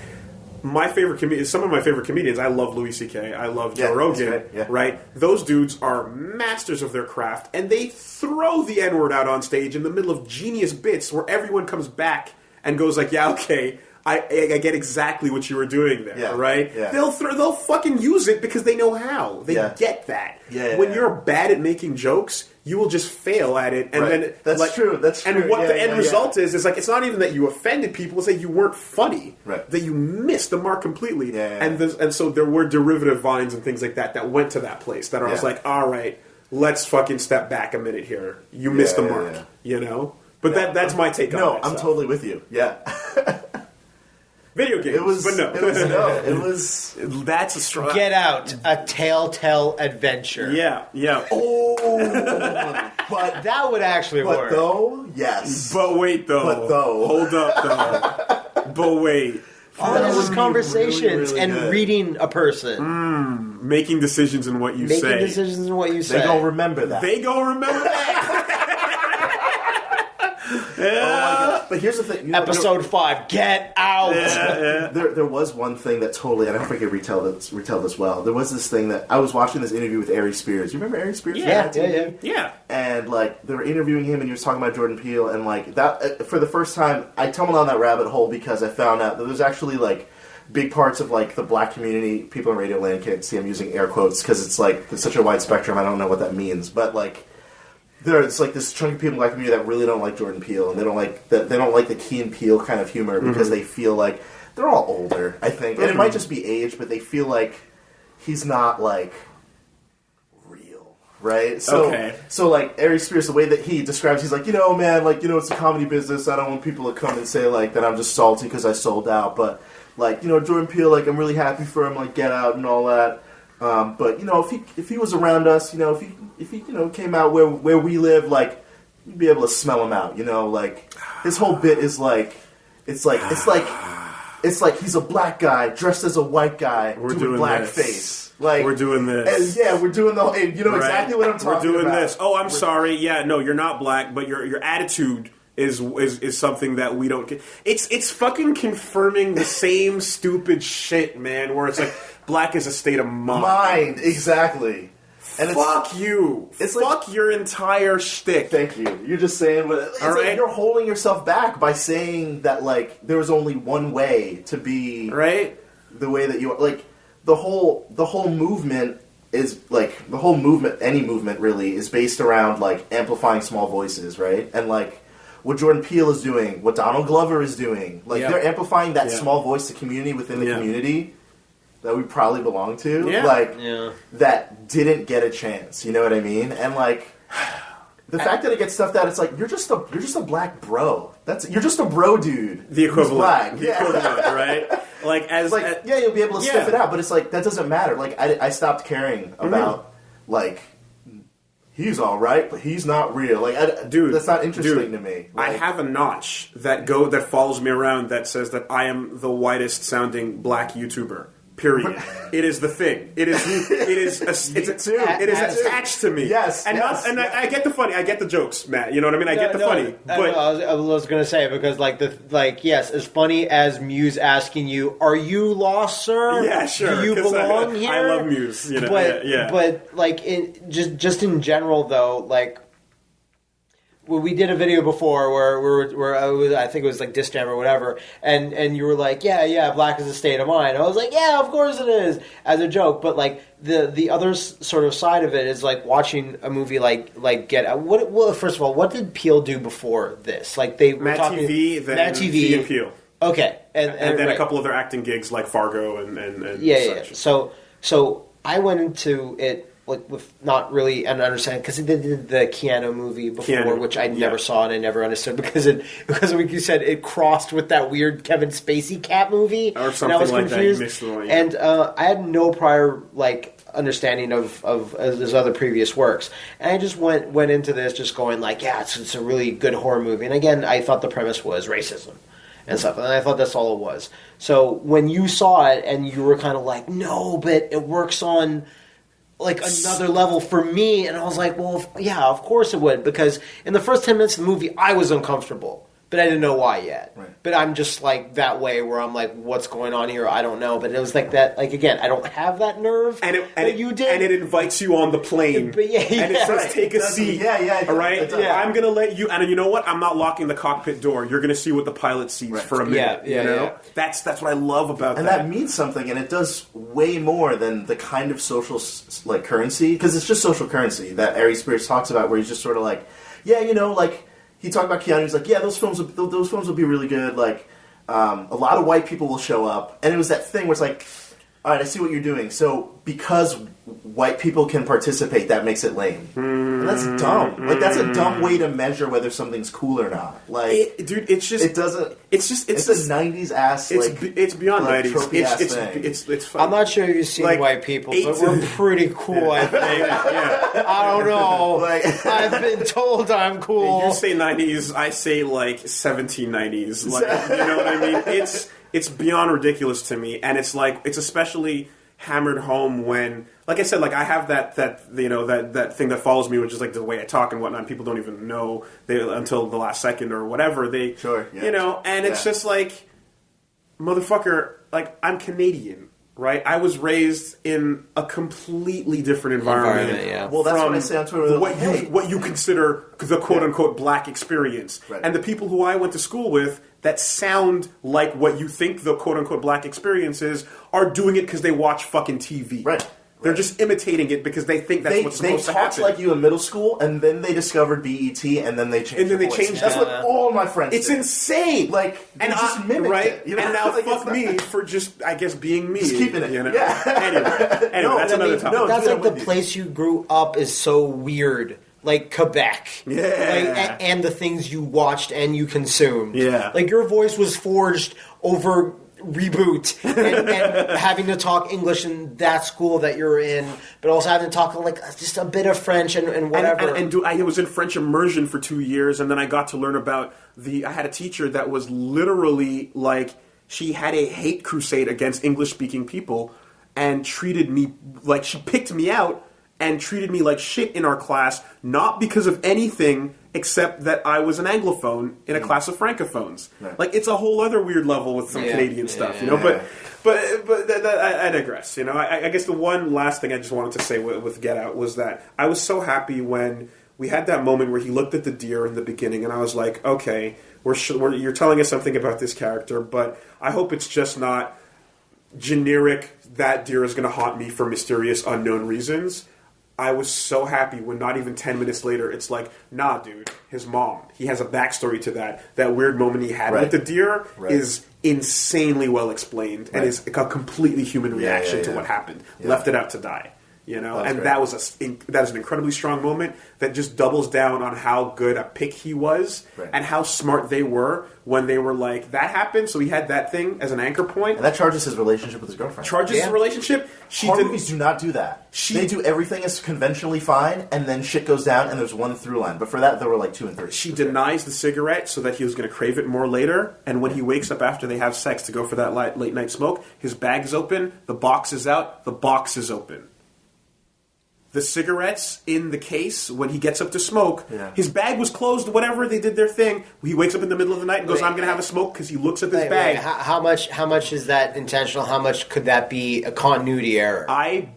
my favorite comedians, some of my favorite comedians, I love Louis C.K., I love Joe Rogan, right? Those dudes are masters of their craft, and they throw the N-word out on stage in the middle of genius bits where everyone comes back and goes like, yeah, okay, I get exactly what you were doing there, right? Yeah. They'll fucking use it because they know how. They get that. When you're bad at making jokes, you will just fail at it, and then that's true. That's true. And what the end result is like it's not even that you offended people; it's that you weren't funny, that you missed the mark completely. And so there were derivative vines and things like that went to that place. That I was like, all right, let's fucking step back a minute here. You missed the mark, you know. But that's my take on it. No, I'm totally with you. Yeah. Video games, but no. It was. That's a strong. Get Out, a telltale adventure. Yeah. Oh, but that would actually work. But though, yes. But wait, though. Hold up, though. But wait. Honest conversations really and good. Reading a person. Making decisions in what you say. Making decisions in what you say. They gonna remember that. Oh my God. But here's the thing. Episode 5, Get Out. There was one thing that totally, and I don't think I retell this well. There was this thing that I was watching this interview with Ari Spears. You remember Ari Spears? Yeah. And like they were interviewing him, and he was talking about Jordan Peele, and like that for the first time, I tumbled on that rabbit hole because I found out that there's actually like big parts of like the black community. People in Radio Land can't see I'm using air quotes because it's like it's such a wide spectrum. I don't know what that means, but like. There's like this chunk of people in the black community that really don't like Jordan Peele, and they don't like the Key and Peele kind of humor because they feel like they're all older, I think, and it might just be age, but they feel like he's not like real, right? So like Ari Spears, the way that he describes, he's like, man, like it's a comedy business. I don't want people to come and say like that I'm just salty because I sold out, but like Jordan Peele, like I'm really happy for him, like Get Out and all that. But if he was around us, if he came out where we live, like you'd be able to smell him out. Like his whole bit is like it's like he's a black guy dressed as a white guy doing blackface. Like we're doing this. And we're doing the whole. Exactly what I'm talking about. We're doing this. Oh, I'm sorry. Yeah, no, you're not black, but your attitude is something that we don't get. It's fucking confirming the same stupid shit, man. Where it's like. Black is a state of mind. Exactly. And fuck you. It's fuck your entire shtick. Thank you. You're just saying what. All right. Like you're holding yourself back by saying that like there was only one way to be the way that you are. Like the whole movement is like any movement really is based around like amplifying small voices, right? And like what Jordan Peele is doing, what Donald Glover is doing, like they're amplifying that small voice, the community within the community. That we probably belong to, that didn't get a chance. You know what I mean? And like the fact that it gets stuffed out, it's like you're just a black bro. You're just a bro dude. The equivalent, black. Equivalent, right? You'll be able to sniff it out, but it's like that doesn't matter. Like I stopped caring about like he's all right, but he's not real. Like dude, that's not interesting to me. Like, I have a notch that follows me around that says that I am the whitest sounding black YouTuber. Period. It is the thing. It is attached to me. Yes. And I get the funny. I get the jokes, Matt. You know what I mean? I get the funny. But I was going to say because yes, as funny as Muse asking you, "Are you lost, sir? Yeah, sure. Do you belong here?" I love Muse. But like just in general though, like. Well, we did a video before where I think it was like Diss Jam or whatever, and you were like, yeah, black is a state of mind. I was like, yeah, of course it is, as a joke. But like the other sort of side of it is like watching a movie like Get Out. Well, first of all, what did Peele do before this? Like they were Matt talking TV, then Matt TV, Key and Peele. Okay, and then a couple other acting gigs like Fargo and yeah. So I went into it. Like with not really an understanding because they did the Keanu movie before, which I never saw and I never understood because like you said, it crossed with that weird Kevin Spacey cat movie or something and I was like confused. That. You mixed them all, And I had no prior like understanding of his other previous works, and I just went into this just going like, yeah, it's a really good horror movie. And again, I thought the premise was racism and stuff, and I thought that's all it was. So when you saw it and you were kind of like, no, but it works on. Like another level for me, and I was like, well, yeah, of course it would, because in the first 10 minutes of the movie, I was uncomfortable but I didn't know why yet. Right. But I'm just like that way where I'm like, what's going on here? I don't know. But it was like that. Like again, I don't have that nerve. You did, and it invites you on the plane. But and it says, "Take a seat." All right. I'm gonna let you. And you know what? I'm not locking the cockpit door. You're gonna see what the pilot sees for a minute. You know, that's what I love about that. And that means something, and it does way more than the kind of social like currency, because it's just social currency that Ari Spears talks about, where he's just sort of like, yeah, you know, like. He talked about Keanu. He's like, yeah, those films will be really good. Like, a lot of white people will show up, and it was that thing where it's like, all right, I see what you're doing. So because white people can participate, that makes it lame. And that's dumb. Like, that's a dumb way to measure whether something's cool or not. Like, dude, it's just it doesn't. It's just a '90s ass. It's beyond like, '90s. It's fun. I'm not sure you've seen like, white people, but we're pretty cool. I think. I don't know. Like, I've been told I'm cool. You say '90s, I say like 1790s. Like, you know what I mean? It's beyond ridiculous to me, and it's like it's especially hammered home when, like I said, like I have that thing that follows me, which is like the way I talk and whatnot. People don't even know until the last second or whatever. You know, and it's just like, motherfucker, like I'm Canadian, right? I was raised in a completely different environment. Well, that's what I say on Twitter. What you consider the quote unquote black experience, and the people who I went to school with that sound like what you think the quote unquote black experience is are doing it because they watch fucking TV. Right. They're just imitating it because they think that's what's supposed to happen. They talked like you in middle school, and then they discovered BET, and then they changed. That's what all my friends. It's insane. Like, and just mimicked it. You know? And now like, fuck me for just, I guess, being me. Just keeping it. You know? Yeah. Anyway, that's another topic. That's like the place you grew up is so weird. Like Quebec. Yeah. Like, and the things you watched and you consumed. Yeah. Like your voice was forged over Reboot and having to talk English in that school that you're in, but also having to talk like just a bit of French and whatever. I was in French immersion for 2 years, and then I got to learn about I had a teacher that was literally like, she had a hate crusade against English-speaking people and treated me like, she picked me out and treated me like shit in our class, not because of anything except that I was an Anglophone in a class of Francophones. Right. Like, it's a whole other weird level with some Canadian stuff, you know? But I digress, you know? I guess the one last thing I just wanted to say with Get Out was that I was so happy when we had that moment where he looked at the deer in the beginning, and I was like, okay, you're telling us something about this character, but I hope it's just not generic, that deer is going to haunt me for mysterious, unknown reasons. I was so happy when not even 10 minutes later, it's like, nah, dude, his mom. He has a backstory to that. That weird moment he had with the deer is insanely well explained and is a completely human reaction to what happened. Left it out to die. You know, and that is an incredibly strong moment that just doubles down on how good a pick he was and how smart they were when they were like, that happened, so he had that thing as an anchor point. And that charges his relationship with his girlfriend. His relationship. Horror movies do not do that. They do everything as conventionally fine, and then shit goes down, and there's one through line. But for that, there were like 2 and 3. She denies the cigarette so that he was going to crave it more later, and when he wakes up after they have sex to go for that late night smoke, his bag is open, the box is out, the box is open. The cigarettes in the case, when he gets up to smoke, his bag was closed, whatever, they did their thing. He wakes up in the middle of the night and goes, I'm going to have a smoke, because he looks at this bag. How much is that intentional? How much could that be a continuity error? I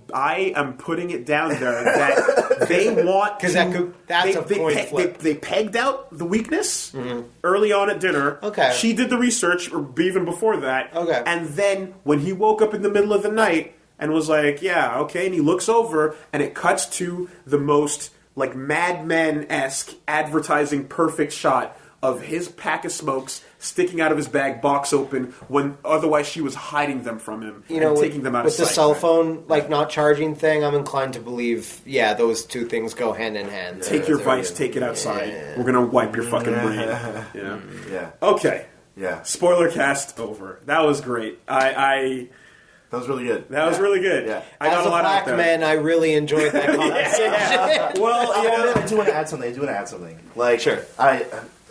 am putting it down there that they want because that's a coin flip. They pegged out the weakness early on at dinner. Okay. She did the research, or even before that. Okay. And then when he woke up in the middle of the night and was like, yeah, okay, and he looks over, and it cuts to the most, like, Mad Men-esque advertising perfect shot of his pack of smokes sticking out of his bag, box open, when otherwise she was hiding them from him and taking them out of sight. With the cell phone, like, not charging thing, I'm inclined to believe, those two things go hand in hand. Take your vice, take it outside. Yeah. We're going to wipe your fucking brain. Yeah. Okay. Yeah. Spoilercast over. That was great. That was really good. That was really good. Yeah. I got As a black man, I really enjoyed that conversation. Well, I do want to add something. Like, sure.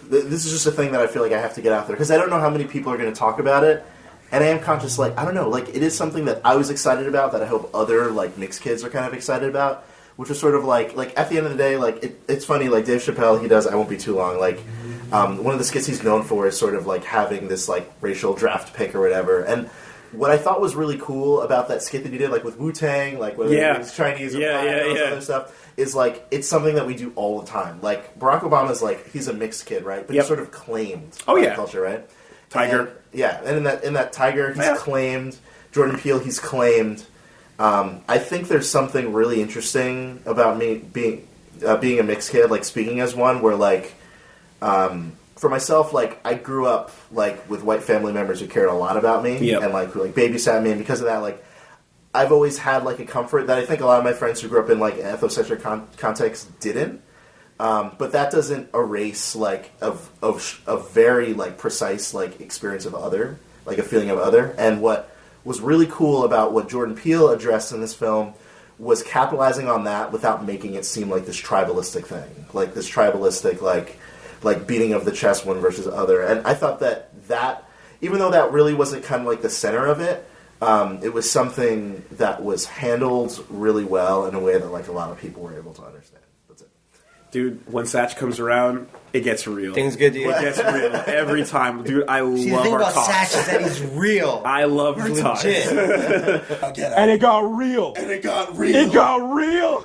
This is just a thing that I feel like I have to get out there because I don't know how many people are going to talk about it, and I am conscious. Like, I don't know. Like, it is something that I was excited about that I hope other like mixed kids are kind of excited about. Which was sort of like at the end of the day, like it's funny. Like Dave Chappelle, he does. I won't be too long. Like One of the skits he's known for is sort of like having this like racial draft pick or whatever. And what I thought was really cool about that skit that he did, like with Wu-Tang, like whether it's Chinese or other stuff, is like it's something that we do all the time. Like Barack Obama's like he's a mixed kid, right? But he's sort of claimed culture, right? Tiger. And in that Tiger, he's claimed. Jordan Peele, he's claimed. I think there's something really interesting about me being a mixed kid, like speaking as one, where like for myself, like I grew up like with white family members who cared a lot about me and like who like babysat me, and because of that, like I've always had like a comfort that I think a lot of my friends who grew up in like ethnocentric contexts didn't. But that doesn't erase like a very like precise like experience of other, like a feeling of other. And what was really cool about what Jordan Peele addressed in this film was capitalizing on that without making it seem like this tribalistic thing, like this tribalistic like beating of the chest one versus other. And I thought that even though that really wasn't kind of like the center of it, it was something that was handled really well in a way that like a lot of people were able to understand. That's it. Dude, when Satch comes around, it gets real. Things good to you. It gets real every time. Dude, I love our talks. The thing about Satch is that he's real. I love our talks. Legit. And it got real. And it got real. It got real.